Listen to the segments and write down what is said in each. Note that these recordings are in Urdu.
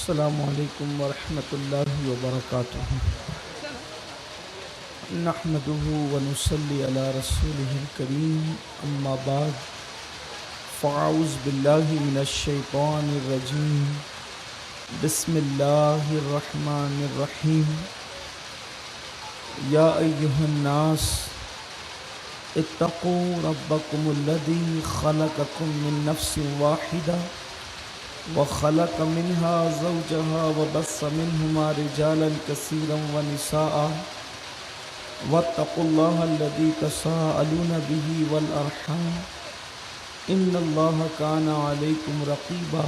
السلام علیکم ورحمۃ اللہ وبرکاتہ نحمده ونصلی علی رسوله الکریم اما بعد فاعوذ باللہ من الشیطان الرجیم بسم اللہ الرحمن الرحیم یا ایہا الناس اتقوا ربکم الذی خلقکم من نفس واحدہ وخلق منها زوجها وبث منهما رجالا كثيرا ونساء واتقوا الله الذي تساءلون به والأرحام إن الله كان عليكم رقيبا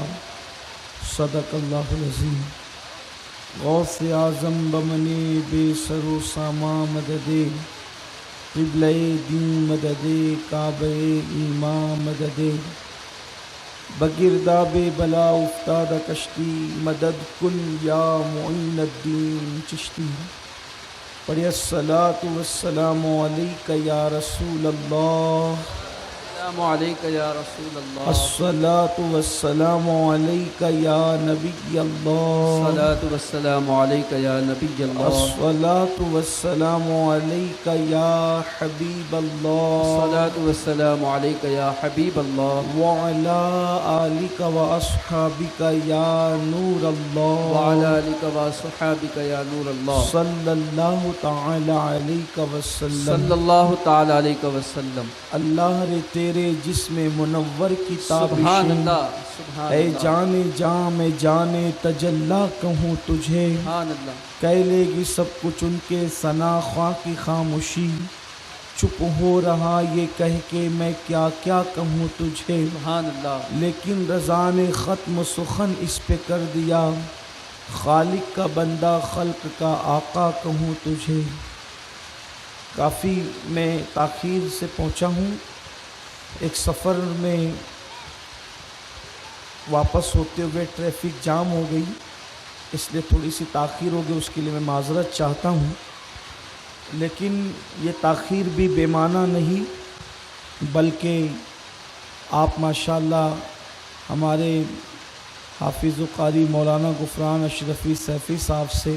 صدق الله العظيم غوث اعظم بمنی بے سر و ساما مددے قبلہ دین مددے کعبہ ایمان مددے بگرداب بلا افتاد کشتی مدد کل یا معین الدین چشتی پڑھے الصلاۃ والسلام علیک یا رسول اللہ السلام علیکم یا رسول اللہ الصلاۃ والسلام علیک یا نبی اللہ الصلاۃ والسلام علیکم یا نبی اللہ الصلاۃ والسلام علیک یا حبیب اللہ الصلاۃ والسلام علیکم یا حبیب اللہ وعلی آلک واصحابک یا نور اللہ وعلی آلک واصحابک یا نور اللہ صلی اللہ تعالی علیہ وسلم صلی اللہ تعالی علیہ وسلم اللہ رے تیرے جسم منور کی سبحان تابشیں اللہ سبحان اے اللہ جانے جاں میں جانے تجلا کہوں تجھے سبحان اللہ کہہ لے گی سب کچھ ان کے ثنا خواہ کی خاموشی چپ ہو رہا یہ کہہ کے میں کیا کیا کہوں تجھے سبحان اللہ لیکن رضا نے ختم سخن اس پہ کر دیا خالق کا بندہ خلق کا آقا کہوں تجھے کافی میں تاخیر سے پہنچا ہوں ایک سفر میں واپس ہوتے ہوئے ٹریفک جام ہو گئی اس لیے تھوڑی سی تاخیر ہو گئی اس کے لیے میں معذرت چاہتا ہوں لیکن یہ تاخیر بھی بے معنی نہیں بلکہ آپ ماشاءاللہ ہمارے حافظ و قاری مولانا غفران اشرفی سیفی صاحب سے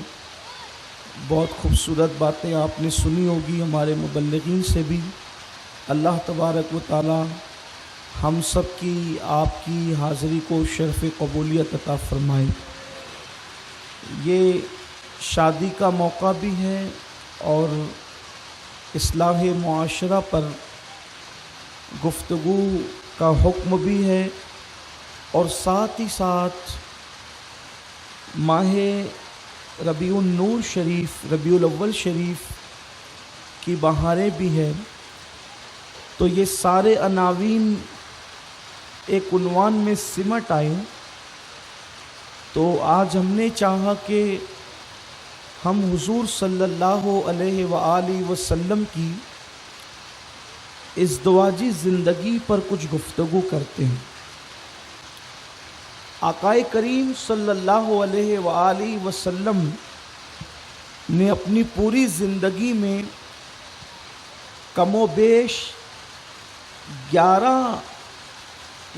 بہت خوبصورت باتیں آپ نے سنی ہوگی ہمارے مبلغین سے بھی اللہ تبارک و تعالی ہم سب کی آپ کی حاضری کو شرف قبولیت عطا فرمائے یہ شادی کا موقع بھی ہے اور اصلاح معاشرہ پر گفتگو کا حکم بھی ہے اور ساتھ ہی ساتھ ماہ ربیع النور شریف ربیع الاول شریف کی بہاریں بھی ہیں تو یہ سارے عناوین ایک عنوان میں سمٹ آئے تو آج ہم نے چاہا کہ ہم حضور صلی اللہ علیہ وآلہ وسلم کی ازدواجی زندگی پر کچھ گفتگو کرتے ہیں آقائے کریم صلی اللہ علیہ وآلہ وسلم نے اپنی پوری زندگی میں کم و بیش 11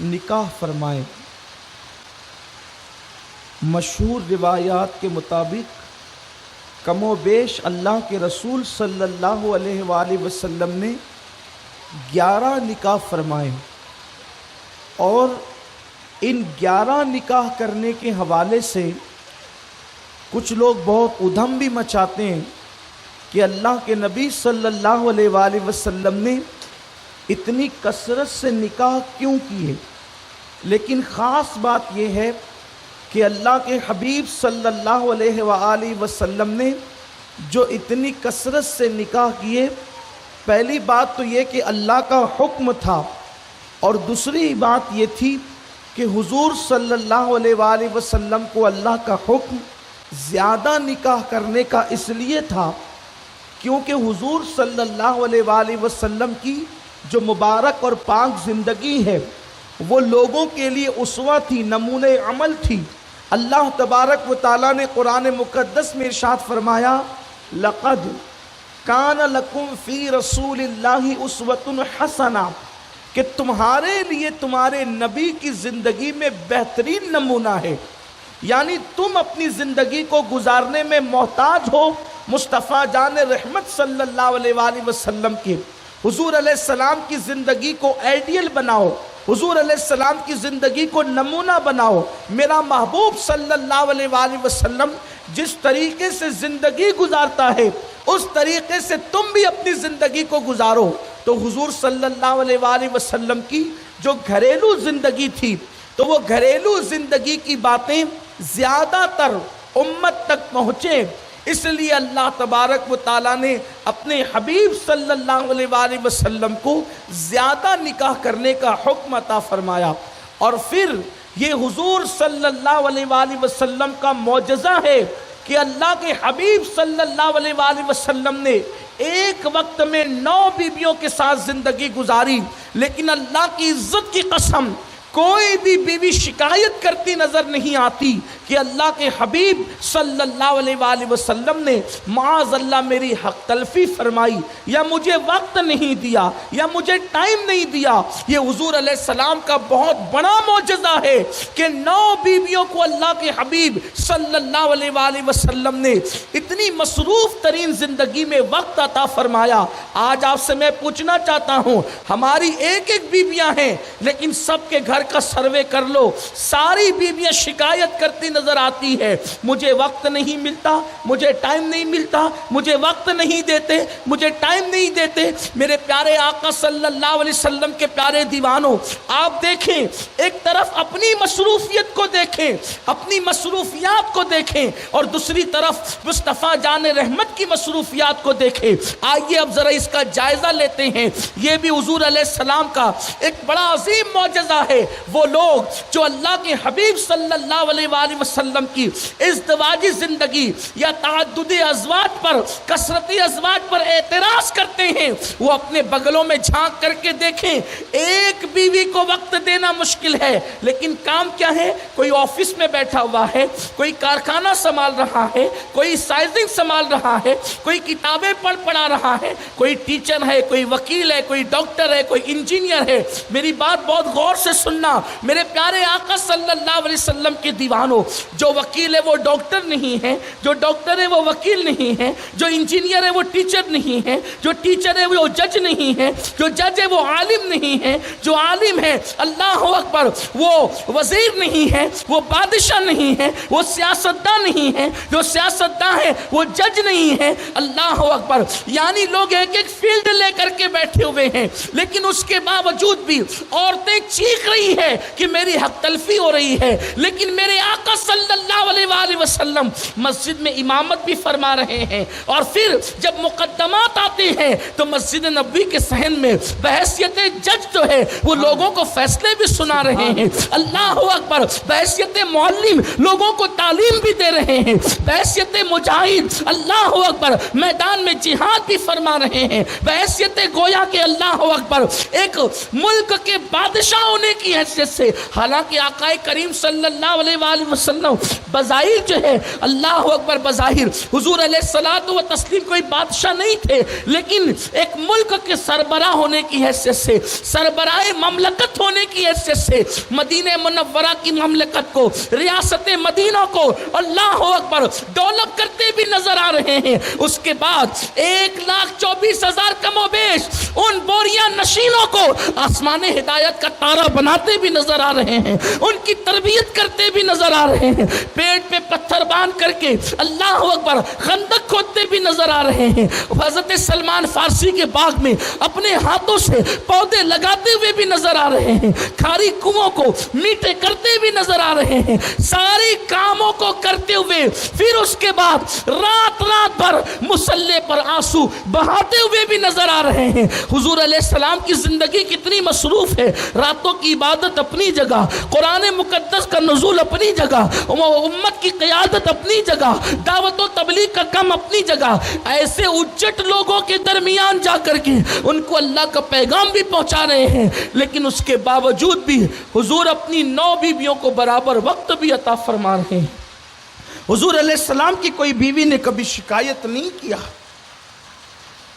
نکاح فرمائے مشہور روایات کے مطابق کم و بیش اللہ کے رسول صلی اللہ علیہ وآلہ وسلم نے 11 نکاح فرمائے اور ان 11 نکاح کرنے کے حوالے سے کچھ لوگ بہت ادھم بھی مچاتے ہیں کہ اللہ کے نبی صلی اللہ علیہ وآلہ وسلم نے اتنی کثرت سے نکاح کیوں کیے لیکن خاص بات یہ ہے کہ اللہ کے حبیب صلی اللہ علیہ وآلہ وسلم نے جو اتنی کثرت سے نکاح کیے پہلی بات تو یہ کہ اللہ کا حکم تھا اور دوسری بات یہ تھی کہ حضور صلی اللہ علیہ وآلہ وسلم کو اللہ کا حکم زیادہ نکاح کرنے کا اس لیے تھا کیونکہ حضور صلی اللہ علیہ وآلہ وسلم کی جو مبارک اور پاک زندگی ہے وہ لوگوں کے لیے اسوہ تھی نمونہ عمل تھی اللہ تبارک و تعالیٰ نے قرآن مقدس میں ارشاد فرمایا لقد کان لکم فی رسول اللہ اسوۃ حسنہ کہ تمہارے لیے تمہارے نبی کی زندگی میں بہترین نمونہ ہے یعنی تم اپنی زندگی کو گزارنے میں محتاج ہو مصطفیٰ جان رحمت صلی اللہ علیہ وآلہ وسلم کے۔ حضور علیہ السلام کی زندگی کو آئیڈیل بناؤ، حضور علیہ السلام کی زندگی کو نمونہ بناؤ۔ میرا محبوب صلی اللہ علیہ وآلہ وسلم جس طریقے سے زندگی گزارتا ہے اس طریقے سے تم بھی اپنی زندگی کو گزارو۔ تو حضور صلی اللہ علیہ وآلہ وسلم کی جو گھریلو زندگی تھی، تو وہ گھریلو زندگی کی باتیں زیادہ تر امت تک پہنچے، اس لیے اللہ تبارک و تعالیٰ نے اپنے حبیب صلی اللہ علیہ وآلہ وسلم کو زیادہ نکاح کرنے کا حکم عطا فرمایا۔ اور پھر یہ حضور صلی اللہ علیہ وآلہ وسلم کا معجزہ ہے کہ اللہ کے حبیب صلی اللہ علیہ وآلہ وسلم نے ایک وقت میں 9 بیویوں کے ساتھ زندگی گزاری، لیکن اللہ کی عزت کی قسم کوئی بھی بیوی شکایت کرتی نظر نہیں آتی کہ اللہ کے حبیب صلی اللہ علیہ وآلہ وسلم نے معاذ اللہ میری حق تلفی فرمائی، یا مجھے وقت نہیں دیا، یا مجھے ٹائم نہیں دیا۔ یہ حضور علیہ السلام کا بہت بڑا معجزہ ہے کہ 9 بیویوں کو اللہ کے حبیب صلی اللہ علیہ وآلہ وسلم نے اتنی مصروف ترین زندگی میں وقت عطا فرمایا۔ آج آپ سے میں پوچھنا چاہتا ہوں، ہماری ایک ایک بیویاں ہیں، لیکن سب کے گھر کا سروے کر لو، ساری بیویاں شکایت کرتی نظر آتی ہے، مجھے وقت نہیں ملتا، مجھے ٹائم نہیں ملتا، مجھے وقت نہیں دیتے، مجھے ٹائم نہیں دیتے۔ میرے پیارے آقا صلی اللہ علیہ وسلم کے پیارے دیوانوں، آپ دیکھیں، ایک طرف اپنی مصروفیت کو دیکھیں، اپنی مصروفیات کو دیکھیں، اور دوسری طرف مصطفیٰ جان رحمت کی مصروفیات کو دیکھیں۔ آئیے اب ذرا اس کا جائزہ لیتے ہیں۔ یہ بھی حضور علیہ السلام کا ایک بڑا عظیم معجزہ ہے۔ وہ لوگ جو اللہ کے حبیب صلی اللہ علیہ وآلہ وسلم کی ازدواجی زندگی یا تعدد ازواج پر، کثرت ازواج پر اعتراض کرتے ہیں، وہ اپنے بغلوں میں جھانک کر کے دیکھیں، ایک بیوی کو وقت دینا مشکل ہے، لیکن کام کیا ہے؟ کوئی آفس میں بیٹھا ہوا ہے، کوئی کارخانہ سنبھال رہا ہے، کوئی سائزنگ سنبھال رہا ہے، کوئی کتابیں پڑھا رہا ہے، کوئی ٹیچر ہے، کوئی وکیل ہے، کوئی ڈاکٹر ہے، کوئی انجینئر ہے۔ میری بات بہت غور سے سننا، میرے پیارے آقا صلی اللہ علیہ وسلم کے دیوانوں، جو وکیل ہے وہ ڈاکٹر نہیں ہے، جو ڈاکٹر ہے وہ وکیل نہیں ہے، جو انجینئر ہے وہ ٹیچر نہیں ہے، جو ٹیچر ہے وہ جج نہیں ہے، جو جج ہے وہ عالم نہیں ہے، جو عالم ہے اللہ اکبر وہ وزیر نہیں ہے، وہ بادشاہ نہیں ہے، وہ سیاستداں نہیں ہے، جو سیاستداں ہے وہ جج نہیں ہے۔ اللہ اکبر، یعنی لوگ ایک ایک فیلڈ لے کر کے بیٹھے ہوئے ہیں، لیکن اس کے باوجود بھی عورتیں چیخ رہی ہے کہ میری حق تلفی ہو رہی ہے، لیکن میرے آقا صلی اللہ علیہ وآلہ وسلم مسجد میں امامت بھی فرما رہے ہیں، اور پھر جب مقدمات آتے ہیں تو مسجد نبوی کے صحن میں بحیثیت جج جو ہے وہ لوگوں کو فیصلے بھی سنا رہے ہیں۔ اللہ اکبر، بحیثیت معلم لوگوں کو تعلیم بھی دے رہے ہیں، بحیثیت مجاہد اللہ اکبر میدان میں جہاد بھی فرما رہے ہیں، بحیثیت گویا کہ اللہ اکبر ایک ملک کے بادشاہ ہونے کی حیثیت سے، حالانکہ آقا کریم صلی اللہ علیہ وآلہ وسلم بظاہر جو ہے اللہ اکبر بظاہر حضور علیہ الصلوۃ و تسلیم کوئی بادشاہ نہیں تھے، لیکن ایک ملک کے سربراہ ہونے کی حیثیت سے، سربراہ مملکت ہونے کی حیثیت سے مدینہ منورہ کی مملکت کو، ریاست مدینہ کو اللہ اکبر ڈیولپ کرتے بھی نظر آ رہے ہیں۔ اس کے بعد 1,24,000 کم و بیش ان بوریاں نشینوں کو آسمان ہدایت کا تارا بناتے بھی نظر آ رہے ہیں، ان کی تربیت کرتے بھی نظر آ رہے ہیں، پیٹ پہ پتھر باندھ کر کے اللہ اکبر خندق کھودتے بھی نظر آ رہے ہیں، حضرت سلمان فارسی کے باغ میں اپنے ہاتھوں سے پودے لگاتے ہوئے بھی نظر آ رہے ہیں، کھاری کنووں کو میٹھے کرتے بھی نظر آ رہے ہیں، ساری کاموں کو کرتے ہوئے پھر اس کے بعد رات بھر مسلح پر آنسو بہاتے ہوئے بھی نظر آ رہے ہیں۔ حضور علیہ السلام کی زندگی کتنی مصروف ہے، راتوں کی عبادت اپنی جگہ، قرآن مقدس کا نزول اپنی جگہ، امت کی قیادت اپنی جگہ، دعوت و تبلیغ کا کام اپنی جگہ، ایسے اجٹ لوگوں کے درمیان جا کر کے ان کو اللہ کا پیغام بھی پہنچا رہے ہیں، لیکن اس کے باوجود بھی حضور اپنی 9 بیویوں کو برابر وقت بھی عطا فرما رہے ہیں۔ حضور علیہ السلام کی کوئی بیوی نے کبھی شکایت نہیں کیا۔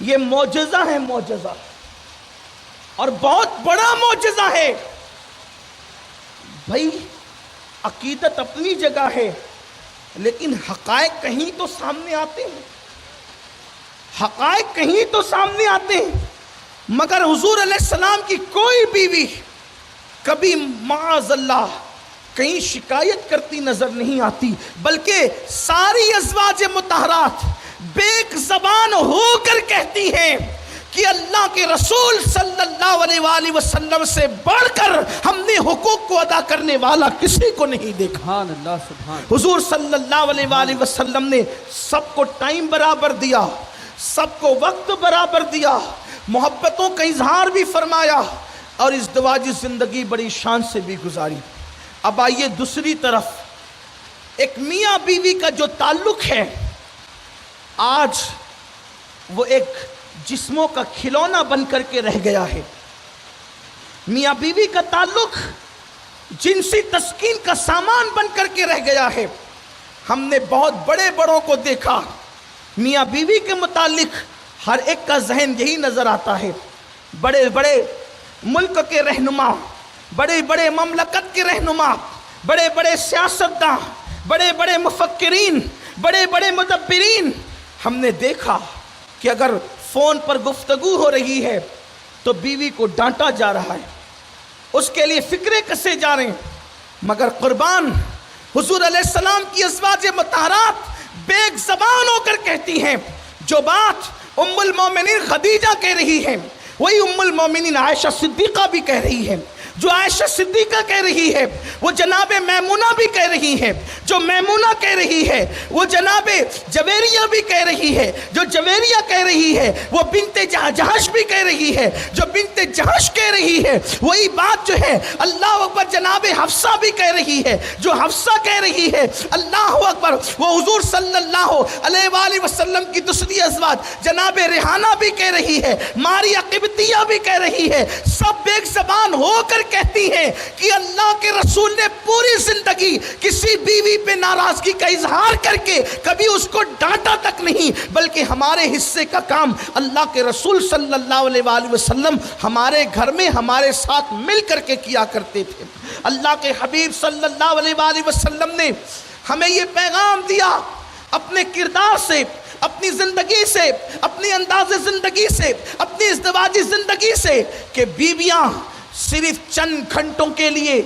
یہ معجزہ ہے، معجزہ، اور بہت بڑا معجزہ ہے۔ بھائی عقیدت اپنی جگہ ہے، لیکن حقائق کہیں تو سامنے آتے ہیں، حقائق کہیں تو سامنے آتے ہیں۔ مگر حضور علیہ السلام کی کوئی بیوی کبھی معاذ اللہ کہیں شکایت کرتی نظر نہیں آتی، بلکہ ساری ازواج مطہرات بیک زبان ہو کر کہتی ہیں کہ اللہ کے رسول صلی اللہ علیہ وآلہ وسلم سے بڑھ کر ہم نے حقوق کو ادا کرنے والا کسی کو نہیں دیکھا۔ سبحان اللہ، سبحان حضور صلی اللہ علیہ وآلہ وسلم نے سب کو ٹائم برابر دیا، سب کو وقت برابر دیا، محبتوں کا اظہار بھی فرمایا، اور ازدواجی زندگی بڑی شان سے بھی گزاری۔ اب آئیے دوسری طرف، ایک میاں بیوی کا جو تعلق ہے آج وہ ایک جسموں کا کھلونا بن کر کے رہ گیا ہے۔ میاں بیوی کا تعلق جنسی تسکین کا سامان بن کر کے رہ گیا ہے۔ ہم نے بہت بڑے بڑوں کو دیکھا، میاں بیوی کے متعلق ہر ایک کا ذہن یہی نظر آتا ہے، بڑے بڑے ملک کے رہنما، بڑے بڑے مملکت کے رہنما، بڑے بڑے سیاستداں، بڑے بڑے مفکرین، بڑے بڑے مدبرین، ہم نے دیکھا کہ اگر فون پر گفتگو ہو رہی ہے تو بیوی کو ڈانٹا جا رہا ہے، اس کے لیے فکرے کسے جا رہے ہیں۔ مگر قربان حضور علیہ السلام کی ازواج مطہرات بیک زبان ہو کر کہتی ہیں، جو بات ام المومنین خدیجہ کہہ رہی ہے وہی ام المومنین عائشہ صدیقہ بھی کہہ رہی ہے، جو عائشہ صدیقہ کہہ رہی ہے وہ جناب میمونہ بھی کہہ رہی ہے، جو میمونہ کہہ رہی ہے وہ جناب جویریہ بھی کہہ رہی ہے، جو جویریہ کہہ رہی ہے وہ بنت جہش بھی کہہ رہی ہے، جو بنت جہش کہہ رہی ہے وہی بات جو ہے اللہ اکبر جناب حفصہ بھی کہہ رہی ہے، جو حفصہ کہہ رہی ہے اللہ اکبر وہ حضور صلی اللہ علیہ وآلہ وسلم کی دوسری ازواج جناب ریحانہ بھی کہہ رہی ہے، ماریہ قبطیہ بھی کہہ رہی ہے۔ سب ایک زبان ہو کر کہتی ہیں کہ اللہ کے رسول نے پوری زندگی کسی بیوی پہ ناراضگی کا اظہار کر کے کبھی اس کو ڈانٹا تک نہیں، بلکہ ہمارے حصے کا کام اللہ کے رسول صلی اللہ علیہ وآلہ وسلم ہمارے گھر میں ہمارے ساتھ مل کر کے کیا کرتے تھے۔ اللہ کے حبیب صلی اللہ علیہ وآلہ وسلم نے ہمیں یہ پیغام دیا اپنے کردار سے، اپنی زندگی سے، اپنی انداز زندگی سے، اپنی ازدواجی زندگی سے، کہ بیویاں صرف چند گھنٹوں کے لیے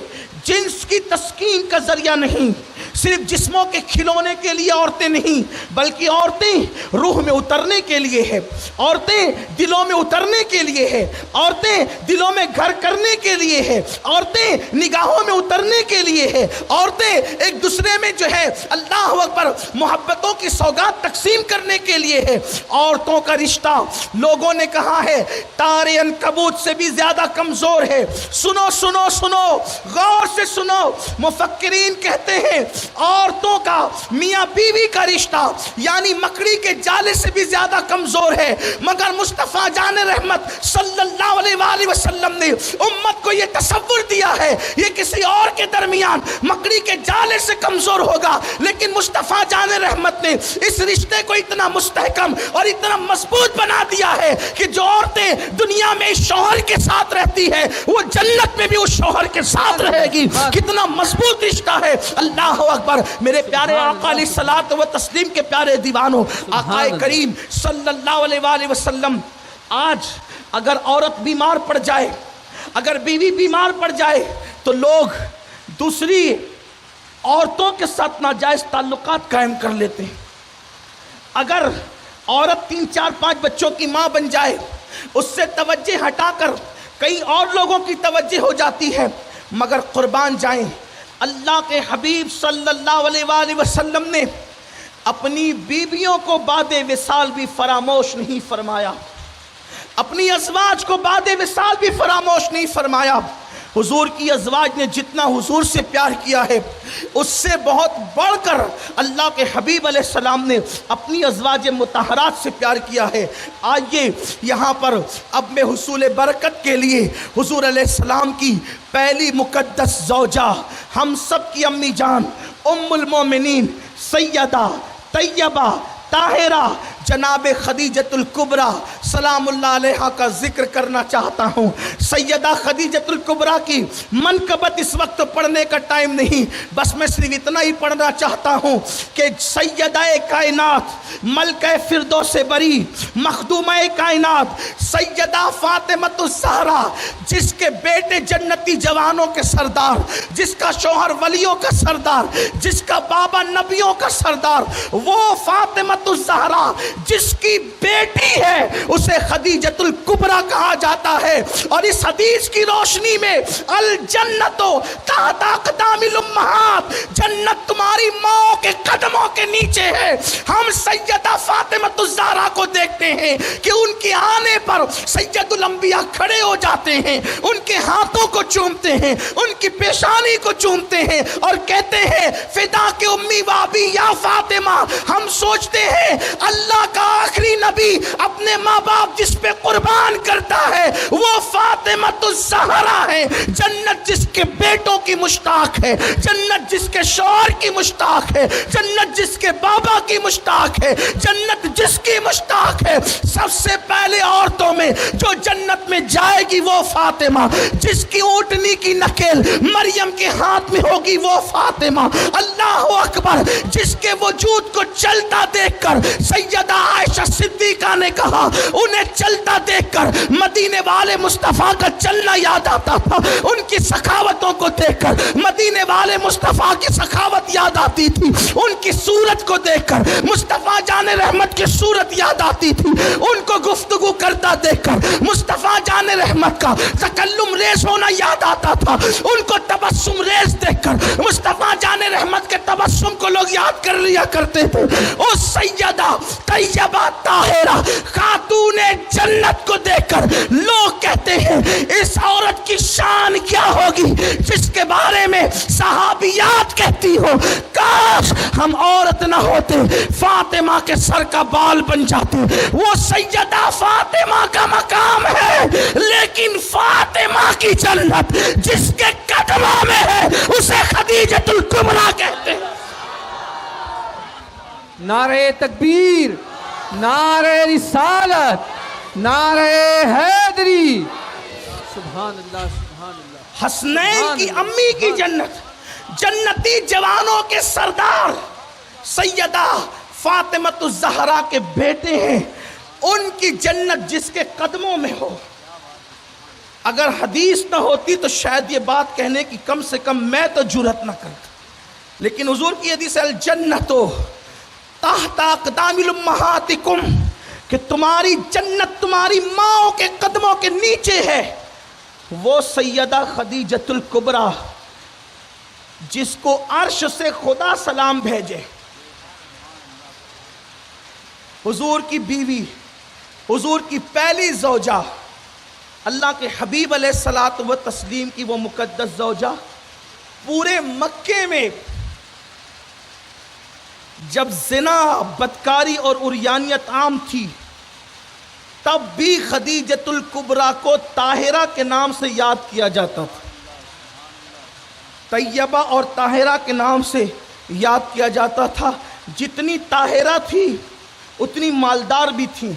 جنس کی تسکین کا ذریعہ نہیں، صرف جسموں کے کھلونے کے لیے عورتیں نہیں، بلکہ عورتیں روح میں اترنے کے لیے ہے، عورتیں دلوں میں اترنے کے لیے ہے، عورتیں دلوں میں گھر کرنے کے لیے ہے، عورتیں نگاہوں میں اترنے کے لیے ہے، عورتیں ایک دوسرے میں جو ہے اللہ اکبر محبتوں کی سوگات تقسیم کرنے کے لیے ہے۔ عورتوں کا رشتہ لوگوں نے کہا ہے تارے عنکبوت سے بھی زیادہ کمزور ہے۔ سنو سنو سنو، غور سے سنو، مفکرین کہتے ہیں عورتوں کا میاں بیوی کا رشتہ یعنی مکڑی کے جالے سے بھی زیادہ کمزور ہے، مگر مصطفیٰ جان رحمت صلی اللہ علیہ وآلہ وسلم نے امت کو یہ تصور دیا ہے یہ کسی اور کے درمیان مکڑی کے جالے سے کمزور ہوگا، لیکن مصطفیٰ جان رحمت نے اس رشتے کو اتنا مستحکم اور اتنا مضبوط بنا دیا ہے کہ جو عورتیں دنیا میں اس شوہر کے ساتھ رہتی ہے وہ جنت میں بھی اس شوہر کے ساتھ رہے گی۔ کتنا مضبوط رشتہ ہے، اللہ اکبر۔ میرے پیارے آقا علیہ الصلوۃ والتسلیم کے پیارے دیوانوں، آقا کریم صلی اللہ علیہ وآلہ وسلم، آج اگر عورت بیمار پڑ جائے، اگر بیوی بیمار پڑ جائے تو لوگ دوسری عورتوں کے ساتھ ناجائز تعلقات قائم کر لیتے ہیں۔ اگر عورت 3 4 5 بچوں کی ماں بن جائے، اس سے توجہ ہٹا کر کئی اور لوگوں کی توجہ ہو جاتی ہے، مگر قربان جائیں اللہ کے حبیب صلی اللہ علیہ وآلہ وسلم نے اپنی بیویوں کو بعد وصال بھی فراموش نہیں فرمایا، اپنی ازواج کو بعد وصال بھی فراموش نہیں فرمایا۔ حضور کی ازواج نے جتنا حضور سے پیار کیا ہے اس سے بہت بڑھ کر اللہ کے حبیب علیہ السلام نے اپنی ازواج مطہرات سے پیار کیا ہے۔ آئیے یہاں پر اب میں حصول برکت کے لیے حضور علیہ السلام کی پہلی مقدس زوجہ، ہم سب کی امی جان ام المومنین سیدہ طیبہ طاہرہ جناب خدیجۃ الکبریٰ سلام اللہ علیہا کا ذکر کرنا چاہتا ہوں۔ سیدہ خدیجۃ الکبریٰ کی منقبت اس وقت پڑھنے کا ٹائم نہیں، بس میں صرف اتنا ہی پڑھنا چاہتا ہوں کہ سیدہ کائنات، ملکہ فردوس بری، مخدومہ کائنات سیدہ فاطمۃ الزہرا، جس کے بیٹے جنتی جوانوں کے سردار، جس کا شوہر ولیوں کا سردار، جس کا بابا نبیوں کا سردار، وہ فاطمۃ الزہرا جس کی بیٹی ہے اسے خدیجۃ الکبریٰ کہا جاتا ہے۔ اور اس حدیث کی روشنی میں الجنت تحت اقدام الامہات، جنت تمہاری ماں کے قدموں کے نیچے ہے۔ ہم سیدہ فاطمۃ الزہرا کو دیکھتے ہیں کہ ان کے آنے پر سید الانبیاء کھڑے ہو جاتے ہیں، ان کے ہاتھوں کو چومتے ہیں، ان کی پیشانی کو چومتے ہیں اور کہتے ہیں فدا کے امی بابی یا فاطمہ۔ ہم سوچتے ہیں اللہ کا آخری نبی اپنے ماں باپ جس پہ قربان کرتا ہے وہ فاطمۃ الزہرا ہے۔ جنت جس کے بیٹوں کی مشتاق ہے، جنت جس کے شوہر کی مشتاق ہے، جنت جس کے بابا کی مشتاق ہے، جنت جس کی مشتاق ہے۔ سب سے پہلے عورتوں میں جو جنت میں جائے گی وہ فاطمہ، جس کی اونٹنی کی نکیل مریم کے ہاتھ میں ہوگی وہ فاطمہ۔ اللہ اکبر! جس کے وجود کو چلتا دیکھ کر سیدہ عائشہ صدیقہ نے کہا انہیں چلتا دیکھ کر مدینے والے مصطفیٰ کا چلنا یاد آتا تھا، ان کی سخاوتوں کو دیکھ کر مدینے والے مصطفیٰ کی سخاوت یاد آتی تھی، ان کی صورت کو دیکھ کر مصطفیٰ جان رحمت کی صورت یاد آتی تھی، ان کو گفتگو کرتا دیکھ کر مصطفیٰ جان رحمت کا تکلم ریز ہونا یاد آتا تھا، ان کو تبسم ریز دیکھ کر مصطفیٰ جان رحمت کے تبسم کو لوگ یاد کر لیا کرتے تھے۔ اس سیدہ طیبہ طاہرہ خاتون جنت کو دیکھ کر لوگ کہتے ہیں اس عورت کی شان کیا ہوگی جس کے بارے میں صحابیات کہتی ہو کاش ہم عورت نہ ہوتے، فاطمہ کے سر کا بال بن جاتے۔ وہ سیدہ فاطمہ کا مقام ہے، لیکن فاطمہ کی جنت جس کے قدموں میں ہے اسے خدیجۃ الکبریٰ کہتے ہیں۔ نعرہ تکبیر، نعرہ رسالت، نعرہ حیدری، سبحان اللہ سبحان اللہ۔ حسنین کی امی کی جنت، جنتی جوانوں کے سردار سیدہ فاطمۃ الزہرا کے بیٹے ہیں، ان کی جنت جس کے قدموں میں ہو۔ اگر حدیث نہ ہوتی تو شاید یہ بات کہنے کی کم سے کم میں تو جرأت نہ کرتا، لیکن حضور کی حدیث الجنت تحت اقدام الامہاتکم، کہ تمہاری جنت تمہاری ماں کے قدموں کے نیچے ہے۔ وہ سیدہ خدیجۃ الکبریٰ جس کو عرش سے خدا سلام بھیجے، حضور کی بیوی، حضور کی پہلی زوجہ، اللہ کے حبیب علیہ الصلاۃ والتسلیم کی وہ مقدس زوجہ، پورے مکے میں جب زنا، بدکاری اور عریانیت عام تھی تب بھی خدیجۃ الکبریٰ کو طاہرہ کے نام سے یاد کیا جاتا تھا، طیبہ اور طاہرہ کے نام سے یاد کیا جاتا تھا۔ جتنی طاہرہ تھی اتنی مالدار بھی تھیں،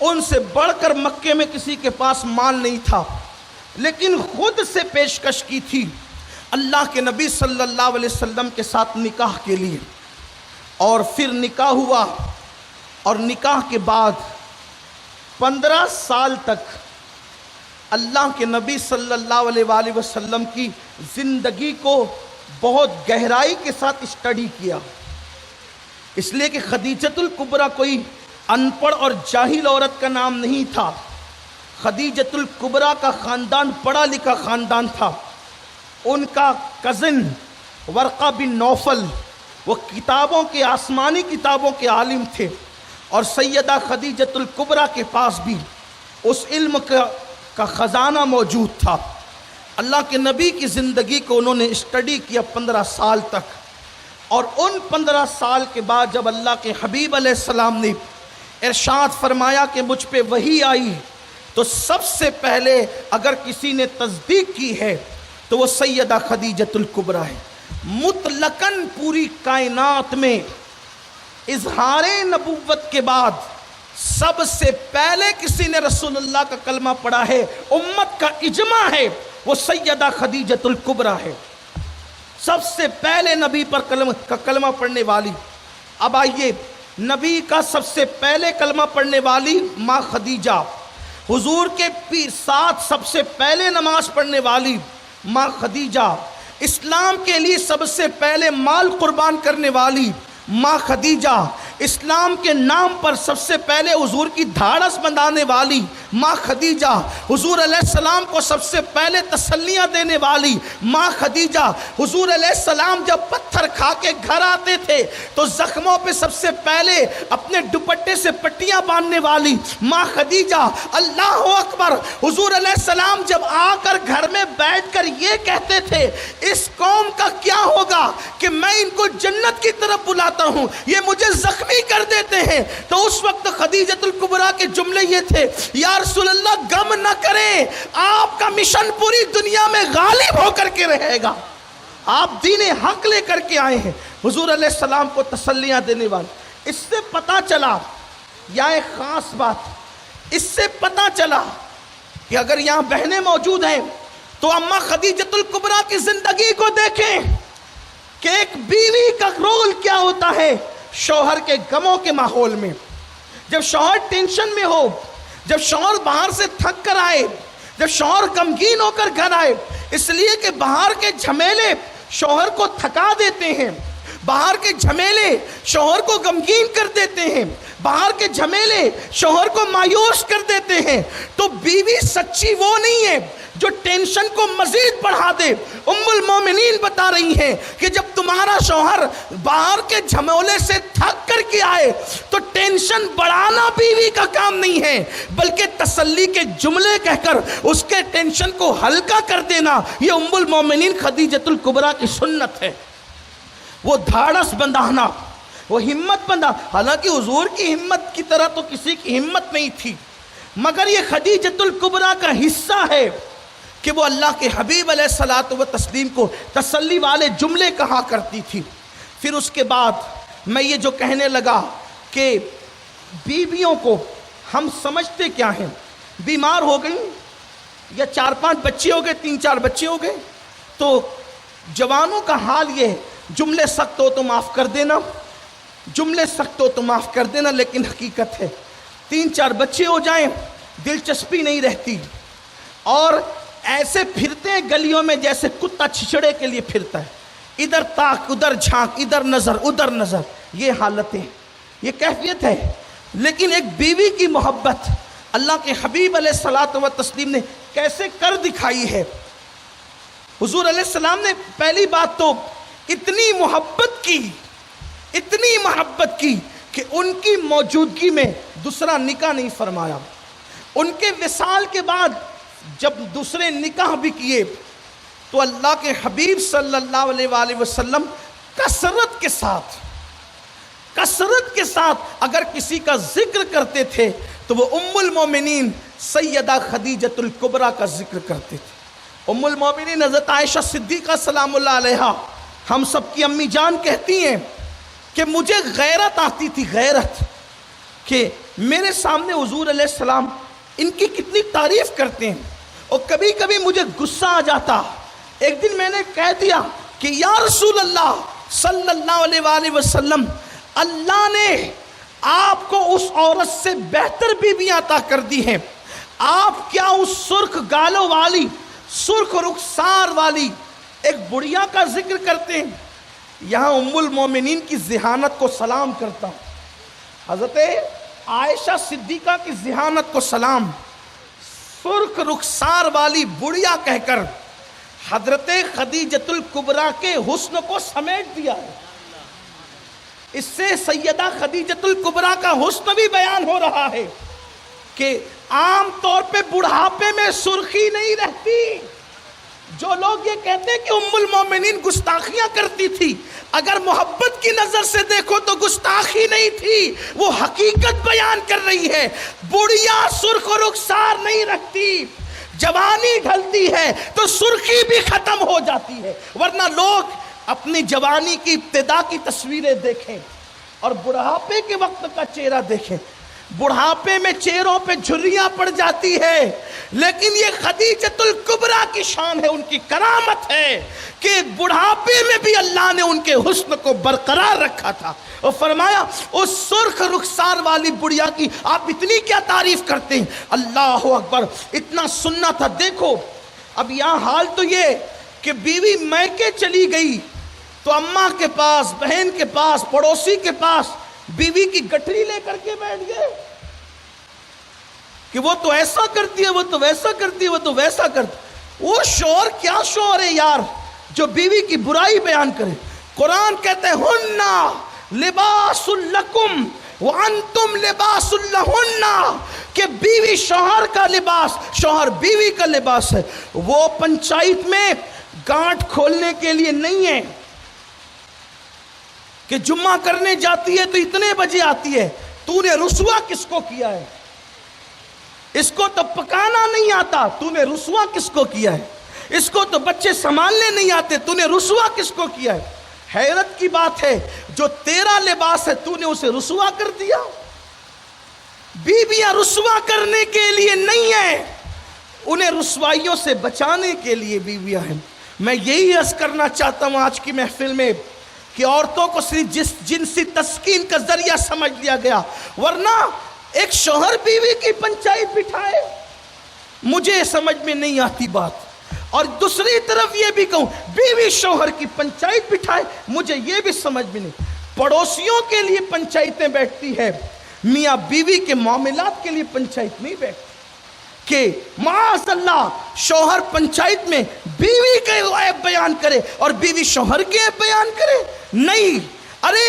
ان سے بڑھ کر مکے میں کسی کے پاس مال نہیں تھا، لیکن خود سے پیشکش کی تھی اللہ کے نبی صلی اللہ علیہ وسلم کے ساتھ نکاح کے لیے، اور پھر نکاح ہوا، اور نکاح کے بعد 15 سال تک اللہ کے نبی صلی اللہ علیہ وآلہ وسلم کی زندگی کو بہت گہرائی کے ساتھ اسٹڈی کیا، اس لیے کہ خدیجۃ الکبریٰ کوئی ان پڑھ اور جاہل عورت کا نام نہیں تھا۔ خدیجۃ الکبریٰ کا خاندان پڑھا لکھا خاندان تھا۔ ان کا کزن ورقہ بن نوفل وہ کتابوں کے، آسمانی کتابوں کے عالم تھے، اور سیدہ خدیجۃ الکبریٰ کے پاس بھی اس علم کا خزانہ موجود تھا۔ اللہ کے نبی کی زندگی کو انہوں نے اسٹڈی کیا 15 سال تک، اور ان 15 سال کے بعد جب اللہ کے حبیب علیہ السلام نے ارشاد فرمایا کہ مجھ پہ وحی آئی، تو سب سے پہلے اگر کسی نے تصدیق کی ہے تو وہ سیدہ خدیجۃ الکبریٰ ہے۔ مطلقاً پوری کائنات میں اظہار نبوت کے بعد سب سے پہلے کسی نے رسول اللہ کا کلمہ پڑھا ہے، امت کا اجماع ہے، وہ سیدہ خدیجۃ الکبریٰ ہے، سب سے پہلے نبی پر کلمہ پڑھنے والی۔ اب آئیے، نبی کا سب سے پہلے کلمہ پڑھنے والی ماں خدیجہ، حضور کے ساتھ سب سے پہلے نماز پڑھنے والی ماں خدیجہ، اسلام کے لیے سب سے پہلے مال قربان کرنے والی ماں خدیجہ، اسلام کے نام پر سب سے پہلے حضور کی دھاڑس بندھانے والی ماں خدیجہ، حضور علیہ السلام کو سب سے پہلے تسلیاں دینے والی ماں خدیجہ، حضور علیہ السلام جب پتھر کھا کے گھر آتے تھے تو زخموں پہ سب سے پہلے اپنے دوپٹے سے پٹیاں باندھنے والی ماں خدیجہ۔ اللہ اکبر، حضور علیہ السلام جب آ کر گھر میں بیٹھ کر یہ کہتے تھے اس قوم کا کیا ہوگا کہ میں ان کو جنت کی طرف بلاتا ہوں، یہ مجھے زخمی کر دیتے ہیں، تو اس وقت خدیجۃ الکبریٰ کے جملے یہ تھے، یا رسول اللہ غم نہ کریں، آپ کا مشن پوری دنیا میں غالب ہو کر کے رہے گا، آپ دین حق لے کر کے آئے ہیں، حضور علیہ السلام کو تسلیاں دینے والے۔ اس سے پتا چلا، یا ایک خاص بات، اس سے پتا چلا کہ اگر یہاں بہنیں موجود ہیں تو اماں خدیجۃ الکبریٰ کی زندگی کو دیکھیں کہ ایک بیوی کا رول کیا ہوتا ہے شوہر کے غموں کے ماحول میں۔ جب شوہر ٹینشن میں ہو، جب شوہر باہر سے تھک کر آئے، جب شوہر غمگین ہو کر گھر آئے، اس لیے کہ باہر کے جھمیلے شوہر کو تھکا دیتے ہیں، باہر کے جھمیلے شوہر کو غمگین کر دیتے ہیں، باہر کے جھمیلے شوہر کو مایوس کر دیتے ہیں، تو بیوی سچی وہ نہیں ہے جو ٹینشن کو مزید بڑھا دے۔ ام المومنین بتا رہی ہیں کہ جب تمہارا شوہر باہر کے جھمولے سے تھک کر کے آئے تو ٹینشن بڑھانا بیوی کا کام نہیں ہے، بلکہ تسلی کے جملے کہہ کر اس کے ٹینشن کو ہلکا کر دینا، یہ ام المومنین خدیجۃ الکبریٰ کی سنت ہے۔ وہ دھاڑس بندھانا، وہ ہمت بندھا، حالانکہ حضور کی ہمت کی طرح تو کسی کی ہمت نہیں تھی، مگر یہ خدیجۃ الکبریٰ کا حصہ ہے کہ وہ اللہ کے حبیب علیہ الصلوۃ والتسلیم کو تسلی والے جملے کہا کرتی تھی۔ پھر اس کے بعد میں یہ جو کہنے لگا کہ بیویوں کو ہم سمجھتے کیا ہیں، بیمار ہو گئی یا 4-5 بچے ہو گئے، 3-4 بچے ہو گئے، تو جوانوں کا حال یہ ہے، جملے سخت ہو تو معاف کر دینا، جملے سخت ہو تو معاف کر دینا، لیکن حقیقت ہے 3-4 بچے ہو جائیں دلچسپی نہیں رہتی، اور ایسے پھرتے ہیں گلیوں میں جیسے کتا چھچڑے کے لیے پھرتا ہے، ادھر تاک ادھر جھانک، ادھر نظر ادھر نظر، یہ حالتیں، یہ کیفیت ہے۔ لیکن ایک بیوی کی محبت اللہ کے حبیب علیہ الصلوۃ والتسلیم نے کیسے کر دکھائی ہے۔ حضور علیہ السلام نے پہلی بات تو اتنی محبت کی کہ ان کی موجودگی میں دوسرا نکاح نہیں فرمایا۔ ان کے وصال کے بعد جب دوسرے نکاح بھی کیے تو اللہ کے حبیب صلی اللہ علیہ وآلہ وسلم کثرت کے ساتھ اگر کسی کا ذکر کرتے تھے تو وہ ام المومنین سیدہ خدیجۃ الکبریٰ کا ذکر کرتے تھے۔ ام المومنین حضرت عائشہ صدیقہ سلام اللہ علیہا، ہم سب کی امی جان کہتی ہیں کہ مجھے غیرت آتی تھی، غیرت، کہ میرے سامنے حضور علیہ السلام ان کی کتنی تعریف کرتے ہیں، اور کبھی کبھی مجھے غصہ آ جاتا۔ ایک دن میں نے کہہ دیا کہ یا رسول اللہ صلی اللہ علیہ وآلہ وسلم، اللہ نے آپ کو اس عورت سے بہتر بیویاں عطا کر دی ہیں، آپ کیا اس سرخ گالوں والی، سرخ رخسار والی ایک بڑھیا کا ذکر کرتے ہیں؟ یہاں ام المومنین کی ذہانت کو سلام کرتا ہوں، حضرت عائشہ صدیقہ کی ذہانت کو سلام، سرخ رخسار والی بڑھیا کہہ کر حضرت خدیجۃ الکبریٰ کے حسن کو سمیٹ دیا ہے۔ اس سے سیدہ خدیجۃ الکبریٰ کا حسن بھی بیان ہو رہا ہے کہ عام طور پہ بڑھاپے میں سرخی نہیں رہتی۔ جو لوگ یہ کہتے ہیں کہ ام المومنین گستاخیاں کرتی تھی، اگر محبت کی نظر سے دیکھو تو گستاخی نہیں تھی، وہ حقیقت بیان کر رہی ہے۔ بڑھیا سرخ رخسار نہیں رکھتی، جوانی ڈھلتی ہے تو سرخی بھی ختم ہو جاتی ہے، ورنہ لوگ اپنی جوانی کی ابتدا کی تصویریں دیکھیں، اور بڑھاپے کے وقت کا چہرہ دیکھیں. بڑھاپے میں چہروں پہ جھریاں پڑ جاتی ہے، لیکن یہ خدیجۃ الکبریٰ کی شان ہے، ان کی کرامت ہے کہ بڑھاپے میں بھی اللہ نے ان کے حسن کو برقرار رکھا تھا. اور فرمایا اس سرخ رخسار والی بڑھیا کی آپ اتنی کیا تعریف کرتے ہیں؟ اللہ اکبر، اتنا سننا تھا. دیکھو اب یہاں حال تو یہ کہ بیوی میکے چلی گئی تو اماں کے پاس، بہن کے پاس، پڑوسی کے پاس بیوی کی گٹھری لے کر کے بیٹھ گئے کہ وہ تو ایسا کرتی ہے، وہ تو ویسا کرتی ہے، وہ تو ویسا کرتی. وہ شوہر کیا شوہر ہے یار جو بیوی کی برائی بیان کرے. قرآن کہتے ہیں ہننا لباس لکم وانتم لباس لہنہ، کہ بیوی شوہر کا لباس، شوہر بیوی کا لباس ہے. وہ پنچایت میں گانٹھ کھولنے کے لیے نہیں ہے کہ جمعہ کرنے جاتی ہے تو اتنے بجے آتی ہے. تو نے رسوا کس کو کیا ہے؟ اس کو تو پکانا نہیں آتا، تو نے رسوا کس کو کیا ہے؟ اس کو تو بچے سنبھالنے نہیں آتے، تو نے رسوا کس کو کیا ہے؟ حیرت کی بات ہے جو تیرا لباس ہے تو نے اسے رسوا کر دیا. بیویاں رسوا کرنے کے لیے نہیں ہیں، انہیں رسوائیوں سے بچانے کے لیے بیویاں ہیں. میں یہی عرض کرنا چاہتا ہوں آج کی محفل میں کہ عورتوں کو صرف جنسی تسکین کا ذریعہ سمجھ لیا گیا، ورنہ ایک شوہر بیوی کی پنچایت بٹھائے، مجھے سمجھ میں نہیں آتی بات. اور دوسری طرف یہ بھی کہوں بیوی شوہر کی پنچایت بٹھائے، مجھے یہ بھی سمجھ میں نہیں. پڑوسیوں کے لیے پنچایتیں بیٹھتی ہے، میاں بیوی کے معاملات کے لیے پنچایت نہیں بیٹھتی کہ معاذ اللہ شوہر پنچایت میں بیوی کے عیب بیان کرے اور بیوی شوہر کے عیب بیان کرے. نہیں، ارے